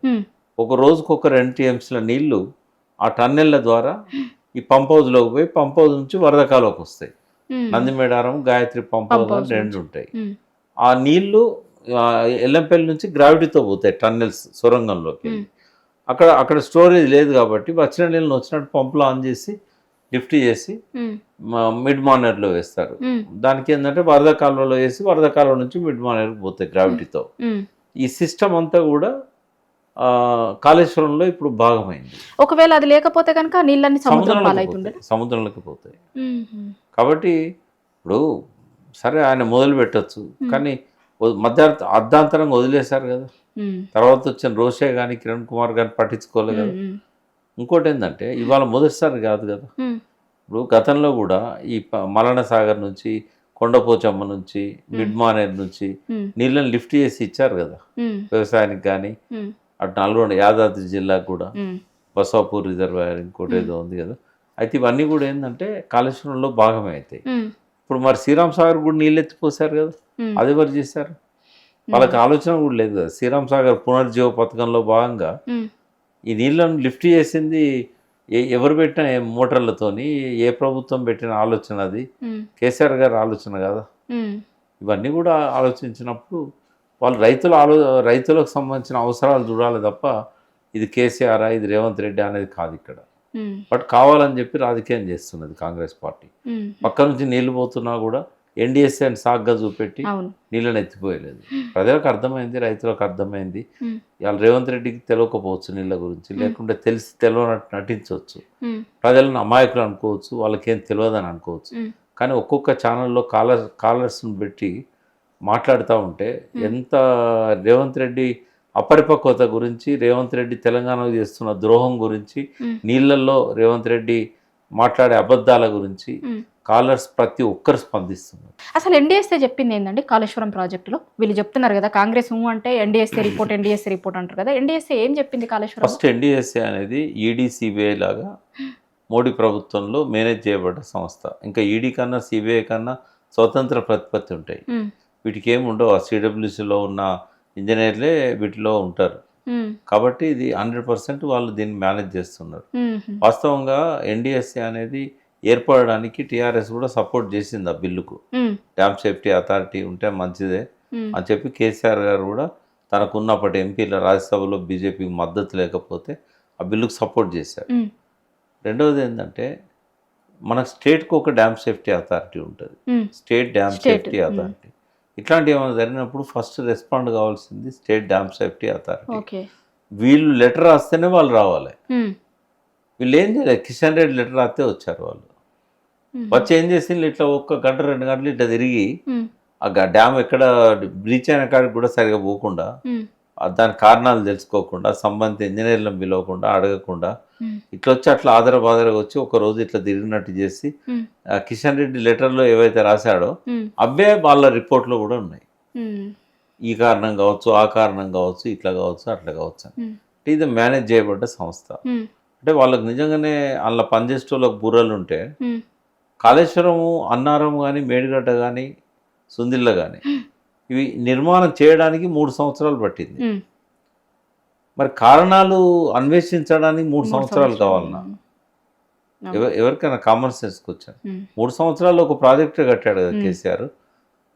ఒక రోజుకు ఒక 2 TMCల నీళ్లు ఆ టన్నెళ్ల ద్వారా ఈ పంప్ హౌస్లోకి పోయి పంప్ హౌస్ నుంచి వరదకాలోకి వస్తాయి. నందిమేడారం, గాయత్రి పంప్ హౌస్ అని 2 ఉంటాయి. ఆ నీళ్లు ఎల్లంపల్లి నుంచి గ్రావిటీతో పోతాయి టన్నెల్స్ సొరంగంలోకి. అక్కడ స్టోరేజ్ లేదు కాబట్టి వచ్చిన నీళ్ళని వచ్చినట్టు పంపులో ఆన్ చేసి లిఫ్ట్ చేసి మిడ్ మానేర్లో వేస్తారు. దానికి ఏంటంటే వరద కాలువలో వేసి వరద కాలువ నుంచి మిడ్ మానేర్కి పోతాయి గ్రావిటీతో. ఈ సిస్టమ్ అంతా కూడా కాళేశ్వరంలో ఇప్పుడు భాగమైంది. ఒకవేళ అది లేకపోతే కనుక నీళ్ళని సముద్రంలోకి పోతాయి. కాబట్టి ఇప్పుడు సరే ఆయన మొదలు పెట్టచ్చు, కానీ అర్ధాంతరంగా వదిలేశారు కదా. తర్వాత వచ్చిన రోషే కానీ కిరణ్ కుమార్ కానీ పట్టించుకోలేదు కదా. ఇంకోటి ఏంటంటే ఇవాళ మొదటిసారి కాదు కదా. ఇప్పుడు గతంలో కూడా ఈ మలన సాగర్ నుంచి, కొండపోచమ్మ నుంచి, మిడ్ మానేర్ నుంచి నీళ్ళని లిఫ్ట్ చేసి ఇచ్చారు కదా వ్యవసాయానికి. కానీ అటు నల్గొండ యాదాద్రి జిల్లాకు కూడా బసాపూర్ రిజర్వాయర్ ఇంకోటి ఏదో ఉంది కదా, అయితే ఇవన్నీ కూడా ఏంటంటే కాళేశ్వరంలో భాగమే అవుతాయి. ఇప్పుడు మరి శ్రీరామ్ సాగర్ కూడా నీళ్ళు ఎత్తిపోసారు కదా, అది ఎవరు చేశారు? వాళ్ళకి ఆలోచన కూడా లేదు కదా. శ్రీరామ్ సాగర్ పునర్జీవ పథకంలో భాగంగా ఈ నీళ్ళను లిఫ్ట్ చేసింది ఎవరు పెట్టిన మోటార్లతోని, ఏ ప్రభుత్వం పెట్టిన ఆలోచన అది? కేసీఆర్ గారి ఆలోచన కదా. ఇవన్నీ కూడా ఆలోచించినప్పుడు వాళ్ళు రైతులకు సంబంధించిన అవసరాలు చూడాలి తప్ప ఇది కేసీఆర్ ఇది రేవంత్ రెడ్డి అనేది కాదు ఇక్కడ. బట్ కావాలని చెప్పి రాజకీయం చేస్తున్నది కాంగ్రెస్ పార్టీ. పక్క నుంచి నీళ్లు పోతున్నా కూడా ఎన్డీఎస్ఏ అని సాగ్గా చూపెట్టి నీళ్ళని ఎత్తిపోయలేదు. ప్రజలకు అర్థమైంది, రైతులకు అర్థమైంది. ఇవాళ రేవంత్ రెడ్డికి తెలియకపోవచ్చు నీళ్ళ గురించి, లేకుంటే తెలిసి తెలియనట్టు నటించవచ్చు, ప్రజలను అమాయకులు అనుకోవచ్చు, వాళ్ళకేం తెలియదని అనుకోవచ్చు. కానీ ఒక్కొక్క ఛానల్లో కాలర్స్ని పెట్టి మాట్లాడుతూ ఉంటే ఎంత రేవంత్ రెడ్డి అపరిపక్వత గురించి, రేవంత్ రెడ్డి తెలంగాణకు చేస్తున్న ద్రోహం గురించి, నీళ్ళల్లో రేవంత్ రెడ్డి మాట్లాడే అబద్ధాల గురించి కాలర్స్ ప్రతి ఒక్కరు స్పందిస్తున్నారు. అసలు ఎన్డీఎస్ఏ చెప్పింది ఏంటండి కాళేశ్వరం ప్రాజెక్టులో? వీళ్ళు చెప్తున్నారు కదా కాంగ్రెస్ అంటే ఎన్డీఎస్ఏ రిపోర్ట్ అంటారు కదా, ఎన్డీఎస్ఏ ఏం చెప్పింది కాళేశ్వరం? ఫస్ట్ ఎన్డీఎస్ఏ అనేది ఈడీ సిబిఐ లాగా మోడీ ప్రభుత్వంలో మేనేజ్ చేయబడ్డ సంస్థ. ఇంకా ఈడీ కన్నా సిబిఐ కన్నా స్వతంత్ర ప్రతిపత్తి ఉంటాయి. వీటికి ఏమి ఉండవు. ఆ సిడబ్ల్యూసీలో ఉన్న ఇంజనీర్లే వీటిలో ఉంటారు. కాబట్టి ఇది 100% వాళ్ళు దీన్ని మేనేజ్ చేస్తున్నారు. వాస్తవంగా ఎన్డీఎస్ఏ అనేది ఏర్పడడానికి టీఆర్ఎస్ కూడా సపోర్ట్ చేసింది ఆ బిల్లుకు. డ్యామ్ సేఫ్టీ అథారిటీ ఉంటే మంచిదే అని చెప్పి కేసీఆర్ గారు కూడా తనకున్నప్పటి ఎంపీల రాజ్యసభలో బీజేపీకి మద్దతు లేకపోతే ఆ బిల్లుకు సపోర్ట్ చేశారు. రెండవది ఏంటంటే మన స్టేట్కి ఒక డ్యామ్ సేఫ్టీ అథారిటీ ఉంటుంది, స్టేట్ డ్యామ్ సేఫ్టీ అథారిటీ. ఇట్లాంటివి ఏమైనా జరిగినప్పుడు ఫస్ట్ రెస్పాండ్ కావాల్సింది స్టేట్ డ్యామ్ సేఫ్టీ అథారిటీ. వీళ్ళు లెటర్ రాస్తేనే వాళ్ళు రావాలి. వీళ్ళు ఏం చేయలేదు, కిషన్ రెడ్డి లెటర్ రాస్తే వచ్చారు. వాళ్ళు వచ్చి ఏం చేసింది, ఇట్లా 1 గంట 2 గంటలు ఇట్లా తిరిగి ఆ డ్యామ్ ఎక్కడ బ్రీచ్ అయిన కాడికి కూడా సరిగా పోకుండా, దాని కారణాలు తెలుసుకోకుండా, సంబంధిత ఇంజనీర్లను పిలవకుండా, అడగకుండా ఇట్లా వచ్చి అట్లా ఆదరబాదరగా వచ్చి ఒక రోజు ఇట్లా తిరిగినట్టు చేసి కిషన్ రెడ్డి లెటర్లో ఏవైతే రాశాడో అవే వాళ్ళ రిపోర్ట్లో కూడా ఉన్నాయి. ఈ కారణం కావచ్చు, ఆ కారణం కావచ్చు, ఇట్లా కావచ్చు, అట్లా కావచ్చు అని. ఇది మేనేజ్ చేయబడ్డ సంస్థ. అంటే వాళ్ళకి నిజంగానే అందులో పనిచేసేటోళ్ళకి బుర్రలు ఉంటే కాళేశ్వరము, అన్నారం కానీ, మేడిగడ్డ కానీ, సుందిళ్ళ కానీ ఇవి నిర్మాణం చేయడానికి 3 సంవత్సరాలు పట్టింది. మరి కారణాలు అన్వేషించడానికి 3 సంవత్సరాలు కావాలన్నా? ఎవరికైనా కామన్ సెన్స్కి వచ్చాను. 3 సంవత్సరాల్లో ఒక ప్రాజెక్టే కట్టాడు కదా కేసీఆర్.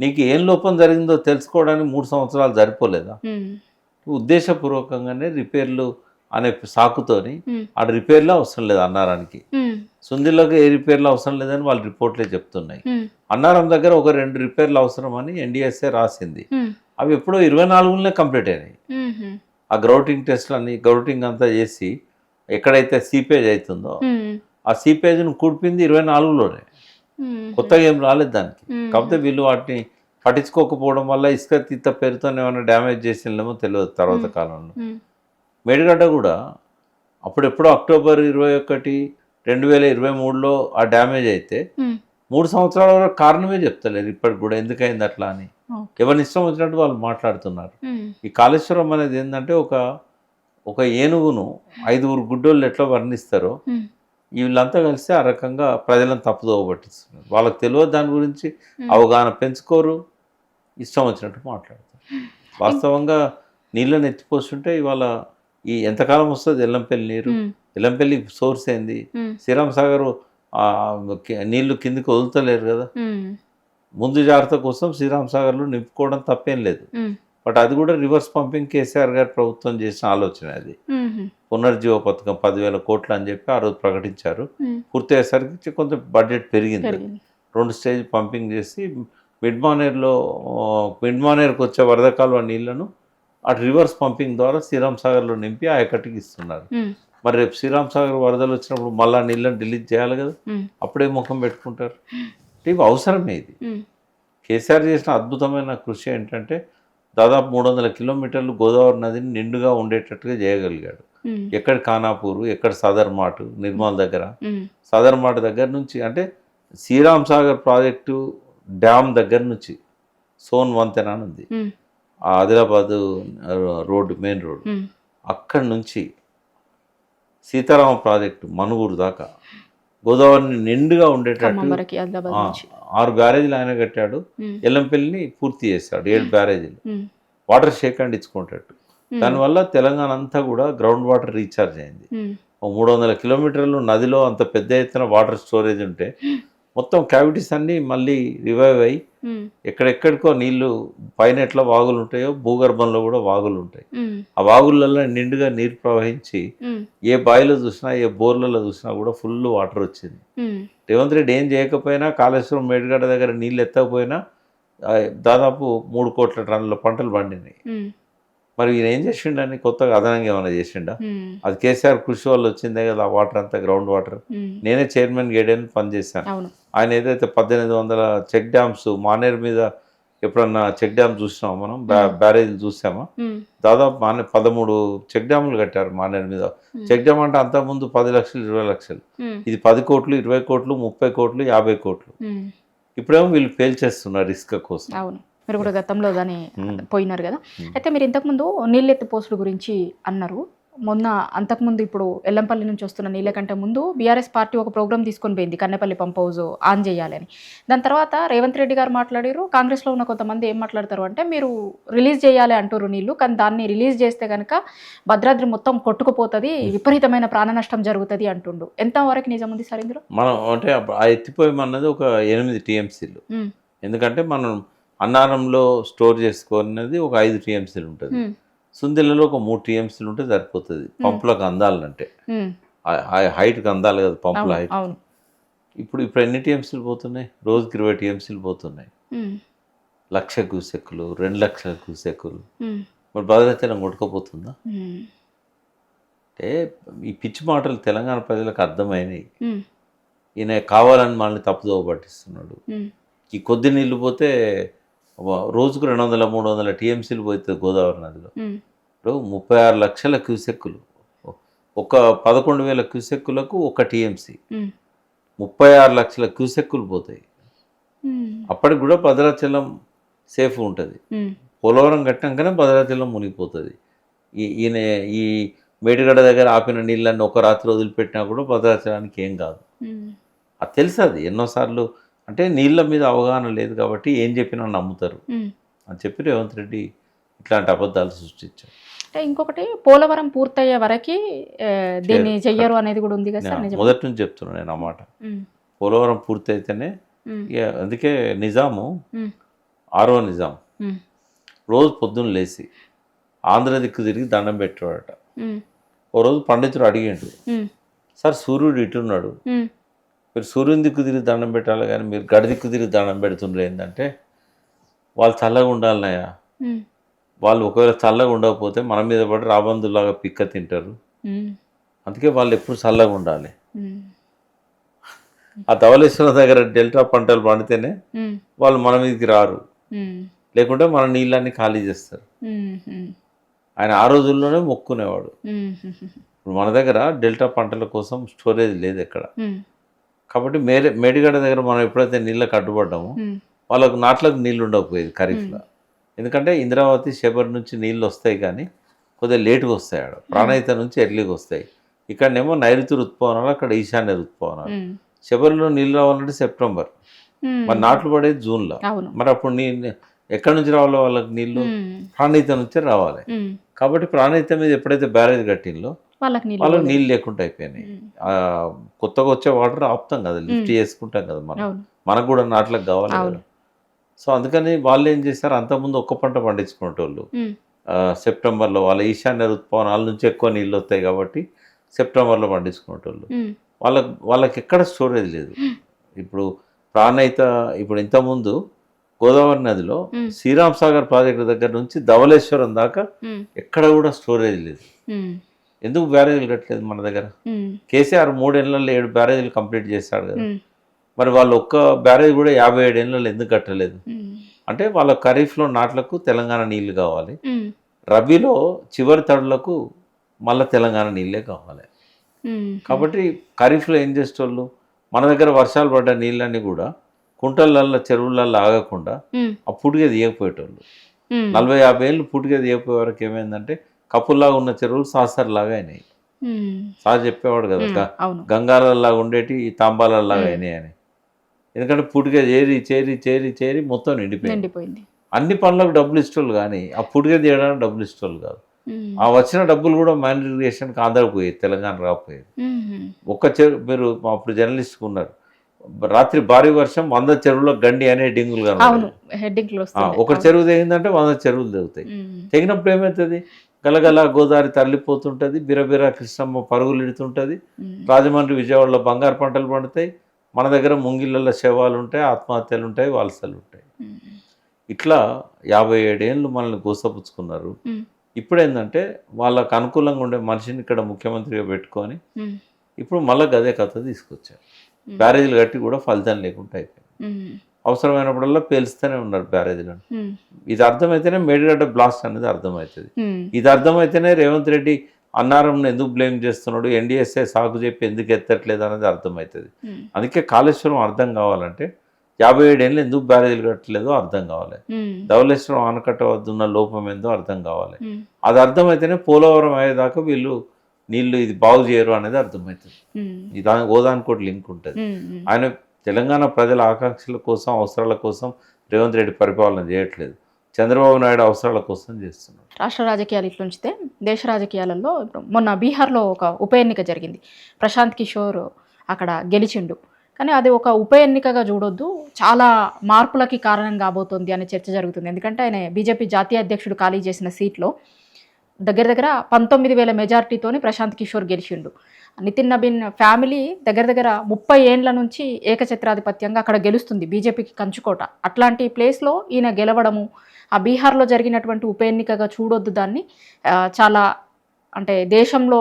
నీకు ఏం లోపం జరిగిందో తెలుసుకోవడానికి 3 సంవత్సరాలు సరిపోలేదా? ఉద్దేశపూర్వకంగానే రిపేర్లు అనే సాకుతోని ఆ రిపేర్లు అవసరం లేదు అన్నారానికి. సుందిల్లోకి ఏ రిపేర్లు అవసరం లేదని వాళ్ళ రిపోర్ట్లే చెప్తున్నాయి. అన్నారం దగ్గర ఒక 2 రిపేర్లు అవసరం అని ఎన్డీఎస్ఏ రాసింది. అవి ఎప్పుడో 24లోనే కంప్లీట్ అయినాయి. ఆ గ్రౌటింగ్ టెస్ట్లు అన్ని గ్రౌటింగ్ అంతా చేసి ఎక్కడైతే సీపేజ్ అవుతుందో ఆ సీపేజ్ను కూడిపింది 24లోనే. కొత్తగా ఏం రాలేదు దానికి. కాకపోతే వీళ్ళు వాటిని పట్టించుకోకపోవడం వల్ల ఇసుక తీత పేరుతో ఏమైనా డ్యామేజ్ చేసిందేమో తెలియదు తర్వాత కాలంలో. మేడిగడ్డ కూడా అప్పుడెప్పుడో అక్టోబర్ 21, 2023లో ఆ డ్యామేజ్ అయితే 3 సంవత్సరాల వరకు కారణమే చెప్తలేదు ఇప్పటికి కూడా, ఎందుకైంది అట్లా అని. ఎవరిని ఇష్టం వచ్చినట్టు వాళ్ళు మాట్లాడుతున్నారు. ఈ కాళేశ్వరం అనేది ఏంటంటే ఒక ఏనుగును 5 గుడ్డోళ్ళు ఎట్లా వర్ణిస్తారో వీళ్ళంతా కలిసి ఆ రకంగా ప్రజలను తప్పుదోవ పట్టిస్తున్నారు. వాళ్ళకి తెలియదు దాని గురించి, అవగాహన పెంచుకోరు, ఇష్టం వచ్చినట్టు మాట్లాడతారు. వాస్తవంగా నీళ్ళని ఎత్తిపోస్తుంటే ఇవాళ ఈ ఎంతకాలం వస్తుంది ఎల్లంపల్లి నీరు? ఎల్లంపల్లి సోర్స్ ఏంది? శ్రీరామ్ సాగర్ నీళ్లు కిందికి వదులుతలేరు కదా. ముందు జాగ్రత్త కోసం శ్రీరామ్ సాగర్లో నింపుకోవడం తప్పేం లేదు. బట్ అది కూడా రివర్స్ పంపింగ్ కేసీఆర్ గారి ప్రభుత్వం చేసిన ఆలోచన. అది పునర్జీవ పథకం 10,000 కోట్లు అని చెప్పి ఆ రోజు ప్రకటించారు. పూర్తయ్యేసరికి కొంచెం బడ్జెట్ పెరిగింది. 2 స్టేజ్ పంపింగ్ చేసి మిడ్ మానేర్కి వచ్చే వరద కాలువ నీళ్లను అటు రివర్స్ పంపింగ్ ద్వారా శ్రీరామ్ సాగర్లో నింపి ఆ ఎక్కడికి ఇస్తున్నారు. మరి రేపు శ్రీరామ్ సాగర్ వరదలు వచ్చినప్పుడు మళ్ళీ నీళ్ళని డిలీట్ చేయాలి కదా, అప్పుడే ముఖం పెట్టుకుంటారు. ఇవి అవసరమే. ఇది కేసీఆర్ చేసిన అద్భుతమైన కృషి ఏంటంటే దాదాపు 300 కిలోమీటర్లు గోదావరి నదిని నిండుగా ఉండేటట్టుగా చేయగలిగాడు. ఎక్కడ ఖానాపూరు, ఎక్కడ సదర్మాట్, నిర్మల్ దగ్గర, సదర్మాట్ దగ్గర నుంచి అంటే శ్రీరామ్ సాగర్ ప్రాజెక్టు డ్యామ్ దగ్గర నుంచి సోన్ వంతెన అని ఉంది, ఆదిలాబాద్ రోడ్డు, మెయిన్ రోడ్డు, అక్కడి నుంచి సీతారామ ప్రాజెక్టు మనుగూరు దాకా గోదావరిని నిండుగా ఉండేటట్టు ఖమ్మం వరకు ఆదిలాబాద్ నుంచి 6 బ్యారేజీలు ఆయన కట్టాడు. ఉమ్, ఎల్లంపల్లిని పూర్తి చేశాడు 7 బ్యారేజీలు ఉమ్, వాటర్ షేక్ అండ్ ఇచ్చుకునేటట్టు. దానివల్ల తెలంగాణ అంతా కూడా గ్రౌండ్ వాటర్ రీఛార్జ్ అయింది. ఉమ్, ఓ 300 కిలోమీటర్లు నదిలో అంత పెద్ద ఎత్తున వాటర్ స్టోరేజ్ ఉంటే మొత్తం క్యావిటీస్ అన్నీ మళ్ళీ రివైవ్ అయ్యి ఉమ్, ఎక్కడెక్కడికో నీళ్లు పైన ఎట్లా వాగులు ఉంటాయో భూగర్భంలో కూడా వాగులు ఉంటాయి. ఉమ్, ఆ వాగులలో నిండుగా నీరు ప్రవహించి ఉమ్, ఏ బావిలో చూసినా ఏ బోర్లలో చూసినా కూడా ఫుల్ వాటర్ వచ్చింది. ఉమ్, రేవంత్ రెడ్డి ఏం చేయకపోయినా కాళేశ్వరం మేడిగడ్డ దగ్గర నీళ్ళు ఎత్తకపోయినా దాదాపు 3 కోట్ల టన్నుల పంటలు పండినాయి. ఉమ్, మరి ఈయన ఏం చేసిండని కొత్తగా అదనంగా ఏమైనా చేసిండా? ఉమ్, అది కేసీఆర్ కృషి వల్ల వచ్చిందే కదా ఆ వాటర్ అంతా గ్రౌండ్ వాటర్. ఉమ్, నేనే చైర్మన్ గేడని పనిచేశాను. అవును. ఆయన ఏదైతే 1800 చెక్ డ్యామ్స్ మానేరు మీద ఎప్పుడన్నా చెక్ డ్యామ్ చూసినామా మనం? బ్యారేజీలు చూసామా? ఉమ్, దాదాపు 13 చెక్ డ్యాములు కట్టారు మానేరు మీద. చెక్ డ్యామ్ అంటే అంతకుముందు 10 లక్షలు 20 లక్షలు, ఉమ్, ఇది 10 కోట్లు 20 కోట్లు 30 కోట్లు 50 కోట్లు. ఉమ్, ఇప్పుడేమో వీళ్ళు పేల్చేస్తున్నారు ఇసుక కోసం. అవును. మీరు కూడా గతంలో దాన్ని ఉమ్. పోయినారు కదా. అయితే మీరు ఇంతకుముందు నీళ్ళెత్తి పోస్టుల గురించి అన్నారు. మొన్న అంతకుముందు ఇప్పుడు ఎల్లంపల్లి నుంచి వస్తున్న నీళ్ళ కంటే ముందు బీఆర్ఎస్ పార్టీ ఒక ప్రోగ్రామ్ తీసుకొని పోయింది, కన్నెపల్లి పంప్ హౌస్ ఆన్ చేయాలని. దాని తర్వాత రేవంత్ రెడ్డి గారు మాట్లాడారు. కాంగ్రెస్లో ఉన్న కొంతమంది ఏం మాట్లాడతారు అంటే, మీరు రిలీజ్ చేయాలి అంటారు నీళ్ళు, కానీ దాన్ని రిలీజ్ చేస్తే కనుక భద్రాద్రి మొత్తం కొట్టుకుపోతుంది, విపరీతమైన ప్రాణ నష్టం జరుగుతుంది అంటుండు. ఎంతవరకు నిజం ఉంది సార్ ఇందులో? మనం అంటే ఆ ఎత్తిపోయమన్నది ఒక 8 టీఎంసీలు. ఉమ్, ఎందుకంటే మనం అన్నారంలో స్టోర్ చేసుకున్నది ఒక 5 టీఎంసీలు ఉంటుంది. ఉమ్, సుందిలలో ఒక 3 టీఎంసీలు ఉంటే సరిపోతుంది పంపులకు అందాలంటే. ఉమ్, హైట్కి అందాలి కదా పంపుల అవును, హైట్. అవును. ఇప్పుడు ఎన్ని టీఎంసీలు పోతున్నాయి? రోజుకి 20 టీఎంసీలు పోతున్నాయి. ఉమ్, 1,00,000 క్యూసెక్కులు 2,00,000 క్యూసెక్కులు. ఉమ్, మరి భద్రాచలం కొట్టుకోపోతుందా? ఉమ్, అంటే ఈ పిచ్చి మాటలు తెలంగాణ ప్రజలకు అర్థమైనాయి. ఉమ్, ఈయన కావాలని మనల్ని తప్పుదోవ పట్టిస్తున్నాడు. ఉమ్, ఈ కొద్ది నీళ్లు పోతే రోజుకు 200-300 టీఎంసీలు పోతుంది గోదావరి నదిలో. ఉమ్, ఇప్పుడు 36 లక్షల క్యూసెక్కులు, ఒక 11,000 క్యూసెక్కులకు 1 టీఎంసీ, ఉమ్, 36 లక్షల క్యూసెక్కులు పోతాయి. ఉమ్, అప్పటికి కూడా భద్రాచలం సేఫ్ ఉంటుంది. ఉమ్, పోలవరం కట్టినాకనే భద్రాచలం మునిగిపోతుంది. ఈయన ఈ మేడిగడ్డ దగ్గర ఆపిన నీళ్ళని ఒక రాత్రి వదిలిపెట్టినా కూడా భద్రాచలానికి ఏం కాదు. ఉమ్, అది తెలుసు. అది ఎన్నోసార్లు అంటే నీళ్ళ మీద అవగాహన లేదు కాబట్టి ఏం చెప్పినా నమ్ముతారు ఉమ్. అని చెప్పి రేవంత్ రెడ్డి ఇట్లాంటి అబద్ధాలు సృష్టించారు. అంటే ఇంకొకటి, పోలవరం పూర్తయ్యే వరకు దీన్ని చెయ్యరు అనేది కూడా ఉంది కదా సార్? నిజం. మొదటి నుంచి చెప్తున్నాను నేను అన్నమాట. ఉమ్, పోలవరం పూర్తి అయితేనే ఉమ్, ఇక అందుకే నిజాము ఉమ్, 6వ నిజాం ఉమ్, రోజు పొద్దున్న లేచి ఆంధ్ర దిక్కు తిరిగి దండం పెట్టాడట. ఉమ్, ఓ రోజు పండితుడు అడిగిండు, ఉమ్, సార్ సూర్యుడు ఇటున్నాడు, ఉమ్, మీరు సూర్యుని దిక్కు తిరిగి దండం పెట్టాలి కానీ మీరు గడి దిక్కు తిరిగి దండం పెడుతుండ్రు ఏంటంటే, వాళ్ళు చల్లగా ఉండాలనయ్యా. ఉమ్, వాళ్ళు ఒకవేళ చల్లగా ఉండకపోతే మన మీద పడి రాబందులాగా పిక్క తింటారు. ఉమ్, అందుకే వాళ్ళు ఎప్పుడు చల్లగా ఉండాలి. ఉమ్, ఆ ధవళేశ్వరం దగ్గర డెల్టా పంటలు పండితేనే ఉమ్, వాళ్ళు మన మీదకి రారు, ఉమ్, లేకుంటే మన నీళ్ళన్నీ ఖాళీ చేస్తారు. ఉమ్, ఉమ్, ఆయన ఆ రోజుల్లోనే మొక్కునేవాడు. ఉమ్, ఇప్పుడు మన దగ్గర డెల్టా పంటల కోసం స్టోరేజ్ లేదు ఎక్కడ. ఉమ్, కాబట్టి మేడిగడ్డ దగ్గర మనం ఎప్పుడైతే నీళ్ళకి అడ్డుపడ్డామో ఉమ్, వాళ్ళకు నాట్లకు నీళ్ళు ఉండకపోయేది ఖరీఫ్లో. ఎందుకంటే ఇంద్రావతి శబర్ నుంచి నీళ్ళు వస్తాయి కానీ కొద్దిగా లేటుగా వస్తాయి. ఆడ ప్రాణహిత నుంచి ఎర్లీగా వస్తాయి. ఇక్కడనేమో నైరుతి ఋతుపవనాలు, అక్కడ ఈశాన్య ఋతుపవనాలు. ఉమ్, శబరిలో నీళ్ళు రావాలంటే సెప్టెంబర్, ఉమ్, మరి నాట్లు పడేది జూన్లో. అవును. మరి అప్పుడు ఎక్కడి నుంచి రావాలో వాళ్ళకి నీళ్ళు? ఉమ్, ప్రాణహిత నుంచే రావాలి. ఉమ్, కాబట్టి ప్రాణహిత మీద ఎప్పుడైతే బ్యారేజ్ కట్టిందో వాళ్ళకి నీళ్ళు వాళ్ళకి పోలేదు. నీళ్ళు లేకుండా అయిపోయినాయి. ఉమ్, కొత్తగా వచ్చే వాటర్ ఆపుతాం కదా, లిఫ్ట్ చేసుకుంటాం కదా మనం, అవును, మనకు కూడా నాట్లకు కావాలి అవును. కదా. సో అందుకని వాళ్ళు ఏం చేశారు, అంతకుముందు ఒక్క పంట పండించుకునేటోళ్ళు ఉమ్, సెప్టెంబర్లో వాళ్ళ ఈశాన్య ఋతుపవనాల నుంచి ఎక్కువ నీళ్ళు వస్తాయి కాబట్టి సెప్టెంబర్లో పండించుకునేటోళ్ళు. ఉమ్, వాళ్ళకి ఎక్కడ స్టోరేజ్ లేదు. ఇప్పుడు ప్రాణహిత ఇప్పుడు ఇంతకుముందు గోదావరి నదిలో ఉమ్, శ్రీరామ్ సాగర్ ప్రాజెక్టు దగ్గర నుంచి ధవళేశ్వరం దాకా ఉమ్, ఎక్కడ కూడా స్టోరేజ్ లేదు. ఉమ్, ఎందుకు బ్యారేజీలు కట్టలేదు మన దగ్గర? ఉమ్, కేసీఆర్ 3 ఏళ్లలో 7 బ్యారేజీలు కంప్లీట్ చేశాడు కదా. ఉమ్, మరి వాళ్ళు ఒక్క బ్యారేజ్ కూడా 57 ఏళ్లలో ఎందుకు కట్టలేదు? ఉమ్, అంటే వాళ్ళ ఖరీఫ్లో నాట్లకు తెలంగాణ నీళ్లు కావాలి, ఉమ్, రబీలో చివరి తడులకు మళ్ళీ తెలంగాణ నీళ్ళే కావాలి. ఉమ్, కాబట్టి ఖరీఫ్లో ఏం చేసేటోళ్ళు, మన దగ్గర వర్షాలు పడ్డ నీళ్ళన్నీ కూడా కుంటలల్లో చెరువులల్లో ఆగకుండా ఉమ్, ఆ పుడిగే తీయకపోయేటోళ్ళు. ఉమ్, 40-50 ఏళ్ళు పుడిగే తీయకపోయే వరకు ఏమైందంటే కప్పుల్లాగా ఉన్న చెరువులు సాసర్లాగా అయినాయి. సార్ చెప్పేవాడు కదా అవును. గంగాలలాగా ఉండేటి ఈ తాంబాలలాగా అయినాయి అని. ఎందుకంటే పుడిక చేరి చేరి చేరి చేరి మొత్తం నిండిపోయింది. అన్ని పనులకు డబ్బులు ఇష్టోళ్ళు కానీ ఆ పుడిక తీయడానికి డబ్బులు ఇష్టోళ్ళు కాదు. ఆ వచ్చిన డబ్బులు కూడా మ్యానిటేషన్కి ఆంధ్రకు పోయేది, తెలంగాణ రాకపోయేది. ఒక్క చెరువు మీరు అప్పుడు జర్నలిస్ట్ ఉన్నారు, రాత్రి భారీ వర్షం 100 చెరువులో గండి అనే డింగులు ఒక చెరువు తెగిందంటే 100 చెరువులు తెగుతాయి. తెగినప్పుడు ఏమవుతుంది, గలగల గోదావరి తరలిపోతుంటుంది, బిరబిర కృష్ణమ్మ పరుగులు ఇడుతుంటుంది, రాజమండ్రి విజయవాడలో బంగారు పంటలు పండుతాయి, మన దగ్గర ముంగిళ్ళల్లో శవాలు ఉంటాయి, ఆత్మహత్యలు ఉంటాయి, వాల్సలు ఉంటాయి. ఇట్లా 57 ఏళ్ళు మనల్ని గోసపుచ్చుకున్నారు. ఇప్పుడు ఏంటంటే వాళ్ళకు అనుకూలంగా ఉండే మనిషిని ఇక్కడ ముఖ్యమంత్రిగా పెట్టుకొని ఇప్పుడు మళ్ళీ గదే కథ తీసుకొచ్చారు. బ్యారేజీలు కట్టి కూడా ఫలితం లేకుండా అయిపోయింది. అవసరమైనప్పుడల్లా పేలుస్తూనే ఉన్నారు బ్యారేజీలను. ఇది అర్థమైతేనే మేడిగడ్డ బ్లాస్ట్ అనేది అర్థమవుతుంది. ఇది అర్థమైతేనే రేవంత్ రెడ్డి అన్నారంను ఎందుకు బ్లేమ్ చేస్తున్నాడు, ఎన్డీఎస్ఏ సాగు చెప్పి ఎందుకు ఎత్తట్లేదు అనేది అర్థమవుతుంది. అందుకే కాళేశ్వరం అర్థం కావాలంటే 57 ఏళ్ళు ఎందుకు బ్యారేజీలు కట్టలేదో అర్థం కావాలి, ధవళేశ్వరం ఆనకట్ట వద్ద ఉన్న లోపం ఏందో అర్థం కావాలి. అది అర్థమైతేనే పోలవరం అయ్యేదాకా వీళ్ళు నీళ్ళు ఇది బాగు చేయరు అనేది అర్థమవుతుంది. దానికి కూడా లింక్ ఉంటుంది. ఆయన తెలంగాణ ప్రజల ఆకాంక్షల కోసం అవసరాల కోసం రేవంత్ రెడ్డి పరిపాలన చేయట్లేదు, చంద్రబాబు నాయుడు అవసరాల కోసం చేస్తున్నాడు. రాష్ట్ర రాజకీయాలు ఇట్లుంచితే దేశ రాజకీయాలలో మొన్న బీహార్లో ఒక ఉప ఎన్నిక జరిగింది. ప్రశాంత్ కిషోర్ అక్కడ గెలిచిండు, కానీ అది ఒక ఉప ఎన్నికగా చూడొద్దు, చాలా మార్పులకి కారణం కాబోతోంది అనే చర్చ జరుగుతుంది. ఎందుకంటే ఆయన బీజేపీ జాతీయ అధ్యక్షుడు ఖాళీ చేసిన సీట్లో దగ్గర దగ్గర 19,000 మెజార్టీతోని ప్రశాంత్ కిషోర్ గెలిచిండు. నితిన్ నబీన్ ఫ్యామిలీ దగ్గర దగ్గర 30 ఏండ్ల నుంచి ఏకఛత్రాధిపత్యంగా అక్కడ గెలుస్తుంది, బీజేపీకి కంచుకోట. అట్లాంటి ప్లేస్లో ఈయన గెలవడము ఆ బీహార్లో జరిగినటువంటి ఉప ఎన్నికగా చూడొద్దు, దాన్ని చాలా అంటే దేశంలో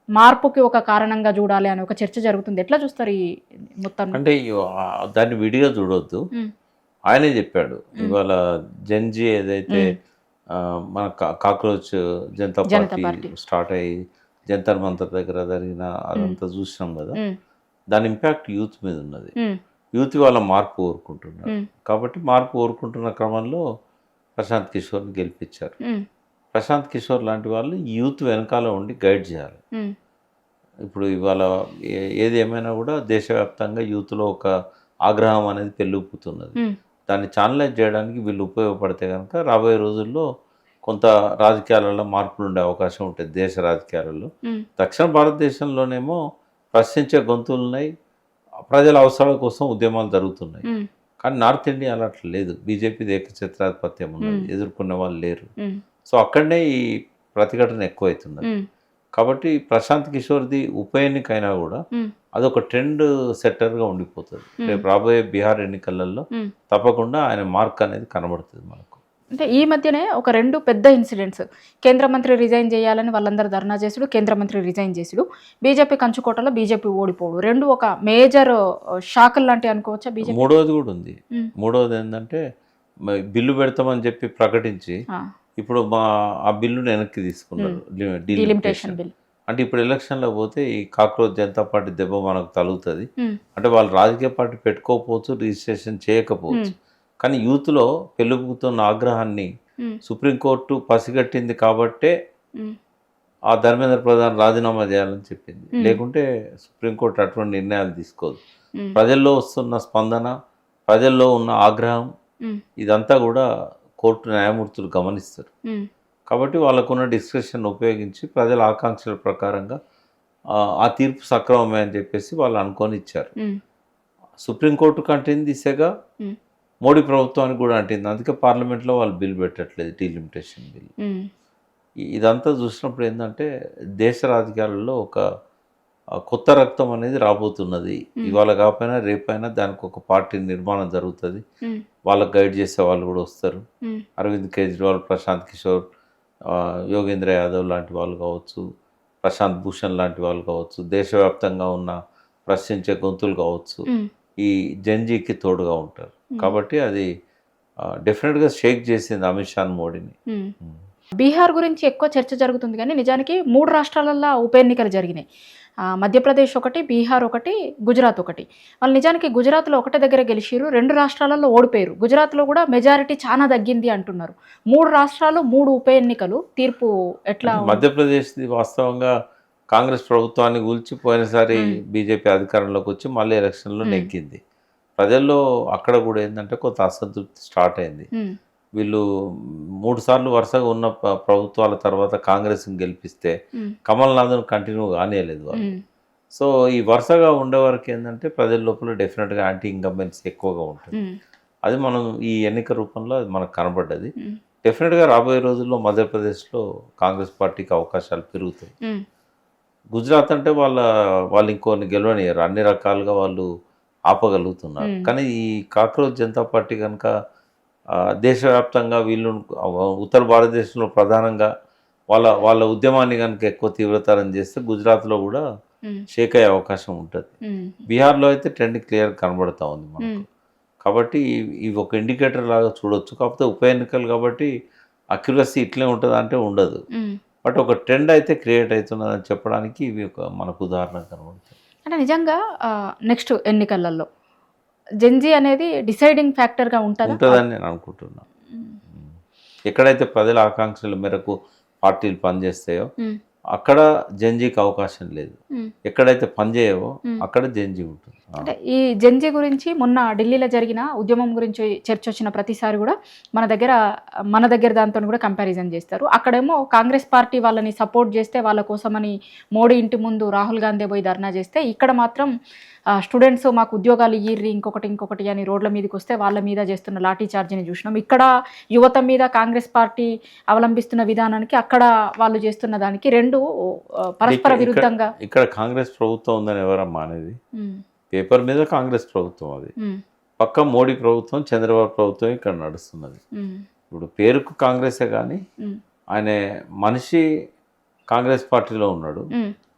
మార్పుకి ఒక కారణంగా చూడాలి అని ఒక చర్చ జరుగుతుంది. ఎట్లా చూస్తారు ఈ మొత్తం? అంటే దాన్ని విడిగా చూడొద్దు, ఆయనే చెప్పాడు. ఇవాళ జన్జీ ఏదైతే మన కాక్రోచ్ జనతా పార్టీ స్టార్ట్ అయ్యి జంతర్ మంతర్ దగ్గర జరిగిన అదంతా చూసినాం కదా, దాని ఇంపాక్ట్ యూత్ మీద ఉన్నది. యూత్ వాళ్ళ మార్పు కోరుకుంటున్నారు కాబట్టి మార్పు కోరుకుంటున్న క్రమంలో ప్రశాంత్ కిషోర్ని గెలిపించారు. ప్రశాంత్ కిషోర్ లాంటి వాళ్ళు యూత్ వెనకాల ఉండి గైడ్ చేయాలి. ఇప్పుడు ఇవాళ ఏది ఏమైనా కూడా దేశవ్యాప్తంగా యూత్లో ఒక ఆగ్రహం అనేది పెళ్ళిపుతున్నది. దాన్ని ఛానలైజ్ చేయడానికి వీళ్ళు ఉపయోగపడితే కనుక రాబోయే రోజుల్లో కొంత రాజకీయాలలో మార్పులు ఉండే అవకాశం ఉంటుంది దేశ రాజకీయాలలో. దక్షిణ భారతదేశంలోనేమో ప్రశ్నించే గొంతులు ఉన్నాయి, ప్రజల అవసరాల కోసం ఉద్యమాలు జరుగుతున్నాయి. కానీ నార్త్ ఇండియా అలా అట్లా లేదు, బీజేపీది ఏకఛత్రాధిపత్యం ఉన్నది, ఎదుర్కొనే వాళ్ళు లేరు. సో అక్కడనే ఈ ప్రతిఘటన ఎక్కువైతున్నది. కాబట్టి ప్రశాంత్ కిషోర్ది ఉప ఎన్నిక అయినా కూడా అదొక ట్రెండ్ సెట్టర్గా ఉండిపోతుంది. రేపు రాబోయే బీహార్ ఎన్నికలలో తప్పకుండా ఆయన మార్క్ అనేది కనబడుతుంది మనకు. అంటే ఈ మధ్యనే ఒక 2 పెద్ద ఇన్సిడెంట్స్, కేంద్ర మంత్రి రిజైన్ చేయాలని వాళ్ళందరూ ధర్నా చేసుడు, కేంద్ర మంత్రి రిజైన్ చేసుడు, బీజేపీ కంచుకోటలో బీజేపీ ఓడిపోవడం, 2 ఒక మేజర్ షాకులు లాంటివి అనుకోవచ్చా బీజేపీ? మూడవది కూడా ఉంది. మూడవది ఏంటంటే బిల్లు పెడతామని చెప్పి ప్రకటించి ఇప్పుడు ఆ బిల్లును వెనక్కి తీసుకున్నారు, డీలిమిటేషన్ బిల్. అంటే ఇప్పుడు ఎలక్షన్లో పోతే ఈ కాక్రోచ్ జనతా పార్టీ దెబ్బ మనకు తగులుతుంది. అంటే వాళ్ళు రాజకీయ పార్టీ పెట్టుకోకపోవచ్చు, రిజిస్ట్రేషన్ చేయకపోవచ్చు, కానీ యూత్లో పెళ్ళుపుతున్న ఆగ్రహాన్ని సుప్రీంకోర్టు పసిగట్టింది కాబట్టే ఆ ధర్మేంద్ర ప్రధాన్ రాజీనామా చేయాలని చెప్పింది. లేకుంటే సుప్రీంకోర్టు అటువంటి నిర్ణయాలు తీసుకోదు. ప్రజల్లో వస్తున్న స్పందన, ప్రజల్లో ఉన్న ఆగ్రహం ఇదంతా కూడా కోర్టు న్యాయమూర్తులు గమనిస్తారు. కాబట్టి వాళ్ళకున్న డిస్క్రిప్షన్ ఉపయోగించి ప్రజల ఆకాంక్షల ప్రకారంగా ఆ తీర్పు సక్రమమే అని చెప్పేసి వాళ్ళు అనుకొని ఇచ్చారు. సుప్రీంకోర్టు కంటింది దిశగా మోడీ ప్రభుత్వానికి కూడా అంటింది. అందుకే పార్లమెంట్లో వాళ్ళు బిల్ పెట్టట్లేదు, డీలిమిటేషన్ బిల్. ఇదంతా చూసినప్పుడు ఏంటంటే దేశ రాజకీయాలలో ఒక కొత్త రక్తం అనేది రాబోతున్నది. ఇవాళ కాకపోయినా రేపైనా దానికి ఒక పార్టీ నిర్మాణం జరుగుతుంది. వాళ్ళకి గైడ్ చేసే వాళ్ళు కూడా వస్తారు. అరవింద్ కేజ్రీవాల్, ప్రశాంత్ కిషోర్, యోగేంద్ర యాదవ్ లాంటి వాళ్ళు కావచ్చు, ప్రశాంత్ భూషణ్ లాంటి వాళ్ళు కావచ్చు, దేశవ్యాప్తంగా ఉన్న ప్రశ్నించే గొంతులు కావచ్చు, ఈ జంజీకి తోడుగా ఉంటారు. కాబట్టి అది డెఫినెట్గా షేక్ చేసింది అమిత్ షా మోడీని. బీహార్ గురించి ఎక్కువ చర్చ జరుగుతుంది, కానీ నిజానికి 3 రాష్ట్రాలలో ఉప ఎన్నికలు జరిగినాయి. మధ్యప్రదేశ్ ఒకటి, బీహార్ ఒకటి, గుజరాత్ ఒకటి. వాళ్ళు నిజానికి గుజరాత్లో ఒకటే దగ్గర గెలిచిరు, 2 రాష్ట్రాలలో ఓడిపోయారు. గుజరాత్లో కూడా మెజారిటీ చాలా తగ్గింది అంటున్నారు. 3 రాష్ట్రాలు 3 ఉప ఎన్నికలు, తీర్పు ఎట్లా? మధ్యప్రదేశ్ది వాస్తవంగా కాంగ్రెస్ ప్రభుత్వాన్ని కూల్చి పోయినసారి బీజేపీ అధికారంలోకి వచ్చి మళ్ళీ ఎలక్షన్లో నెగ్గింది. ప్రజల్లో అక్కడ కూడా ఏంటంటే కొంత అసంతృప్తి స్టార్ట్ అయింది. వీళ్ళు 3 సార్లు వరుసగా ఉన్న ప్రభుత్వాల తర్వాత కాంగ్రెస్ని గెలిపిస్తే కమల్నాథ్ను కంటిన్యూ కానియలేదు వాళ్ళు. సో ఈ వరుసగా ఉండే వరకు ఏంటంటే ప్రజల లోపల డెఫినెట్గా యాంటీ ఇన్కంబెన్సీ ఎక్కువగా ఉంటుంది. అది మనం ఈ ఎన్నిక రూపంలో అది మనకు కనబడ్డది. డెఫినెట్గా రాబోయే రోజుల్లో మధ్యప్రదేశ్లో కాంగ్రెస్ పార్టీకి అవకాశాలు పెరుగుతాయి. గుజరాత్ అంటే వాళ్ళు ఇంకొన్ని గెలవనియరు, అన్ని రకాలుగా వాళ్ళు ఆపగలుగుతున్నారు. కానీ ఈ కాక్రోచ్ జనతా పార్టీ కనుక దేశవ్యాప్తంగా వీళ్ళు ఉత్తర భారతదేశంలో ప్రధానంగా వాళ్ళ ఉద్యమాన్ని కనుక ఎక్కువ తీవ్రతరం చేస్తే గుజరాత్లో కూడా షేక్ అయ్యే అవకాశం ఉంటుంది. బీహార్లో అయితే ట్రెండ్ క్లియర్ కనబడతా ఉంది మనకు. కాబట్టి ఇవి ఒక ఇండికేటర్ లాగా చూడొచ్చు. కాకపోతే ఉప ఎన్నికలు కాబట్టి అక్యురసీ ఇట్లే ఉంటుంది అంటే ఉండదు. బట్ ఒక ట్రెండ్ అయితే క్రియేట్ అవుతున్నదని చెప్పడానికి ఇవి మనకు ఉదాహరణ కనబడుతుంది. అంటే నిజంగా నెక్స్ట్ ఎన్నికలలో జెన్జీ అనేది డిసైడింగ్ ఫ్యాక్టర్గా ఉంటుందని నేను అనుకుంటున్నాను. ఎక్కడైతే ప్రజల ఆకాంక్షల మేరకు పార్టీలు పనిచేస్తాయో అక్కడ జెన్జీకి అవకాశం లేదు. ఎక్కడైతే పనిచేయవో అక్కడ జెన్జీ ఉంటుంది. అంటే ఈ జెన్జీ గురించి మొన్న ఢిల్లీలో జరిగిన ఉద్యమం గురించి చర్చ వచ్చిన ప్రతిసారి కూడా మన దగ్గర దాంతో కూడా కంపారిజన్ చేస్తారు. అక్కడేమో కాంగ్రెస్ పార్టీ వాళ్ళని సపోర్ట్ చేస్తే వాళ్ళ కోసమని మోడీ ఇంటి ముందు రాహుల్ గాంధీ పోయి ధర్నా చేస్తే, ఇక్కడ మాత్రం స్టూడెంట్స్ మాకు ఉద్యోగాలు ఇయ్యిర్రి ఇంకొకటి అని రోడ్ల మీదకి వస్తే వాళ్ళ మీద చేస్తున్న లాఠీ చార్జీని చూసినాం. ఇక్కడ యువత మీద కాంగ్రెస్ పార్టీ అవలంబిస్తున్న విధానానికి అక్కడ వాళ్ళు చేస్తున్న దానికి రెండు పరస్పర విరుద్ధంగా. ఇక్కడ కాంగ్రెస్ ప్రభుత్వం ఉందని ఎవరమ్మా అనేది? పేపర్ మీద కాంగ్రెస్ ప్రభుత్వం, అది పక్క మోడీ ప్రభుత్వం, చంద్రబాబు ప్రభుత్వం ఇక్కడ నడుస్తున్నది. ఇప్పుడు పేరుకు కాంగ్రెసే కానీ ఆయన మనిషి కాంగ్రెస్ పార్టీలో ఉన్నాడు,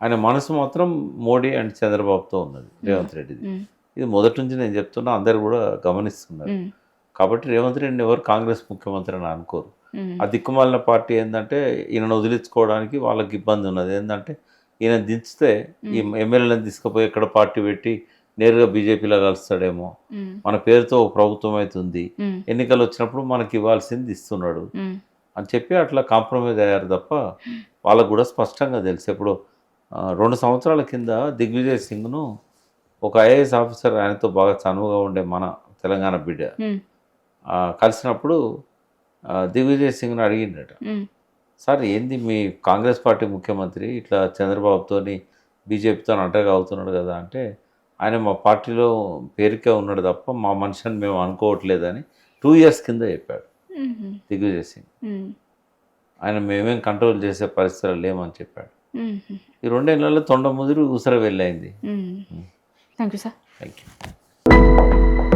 ఆయన మనసు మాత్రం మోడీ అండ్ చంద్రబాబుతో ఉన్నది, రేవంత్ రెడ్డిది. ఇది మొదటి నుంచి నేను చెప్తున్నా, అందరు కూడా గమనిస్తున్నారు. కాబట్టి రేవంత్ రెడ్డిని ఎవరు కాంగ్రెస్ ముఖ్యమంత్రి అని అనుకోరు. ఆ దిక్కుమాలిన పార్టీ ఏంటంటే ఈయనను వదిలించుకోవడానికి వాళ్ళకి ఇబ్బంది ఉన్నది. ఏంటంటే ఈయన దించితే ఈ ఎమ్మెల్యేలను తీసుకుపోయి ఎక్కడ పార్టీ పెట్టి నేరుగా బీజేపీలో కలుస్తాడేమో, మన పేరుతో ప్రభుత్వం అవుతుంది, ఎన్నికలు వచ్చినప్పుడు మనకి ఇవ్వాల్సింది ఇస్తున్నాడు అని చెప్పి అట్లా కాంప్రమైజ్ అయ్యారు తప్ప వాళ్ళకు కూడా స్పష్టంగా తెలుసు. ఇప్పుడు 2 సంవత్సరాల కింద దిగ్విజయ్ సింగ్ను ఒక ఐఏఎస్ ఆఫీసర్, ఆయనతో బాగా చనువుగా ఉండే మన తెలంగాణ బిడ్డ కలిసినప్పుడు దిగ్విజయ్ సింగ్ను అడిగిండట, సార్ ఏంది మీ కాంగ్రెస్ పార్టీ ముఖ్యమంత్రి ఇట్లా చంద్రబాబుతోని బీజేపీతో అంటగా అవుతున్నాడు కదా అంటే, ఆయన మా పార్టీలో పేరుకే ఉన్నాడు తప్ప మా మనిషిని మేము అనుకోవట్లేదని 2 years కింద చెప్పాడు దిగ్విజయ్ సింగ్. ఆయన మేమేం కంట్రోల్ చేసే పరిస్థితులు లేమని చెప్పాడు. ఈ 2 ఏళ్లలో తొండ ముదిరి ఊసర వెళ్ళైంది. Thank you sir. Thank you.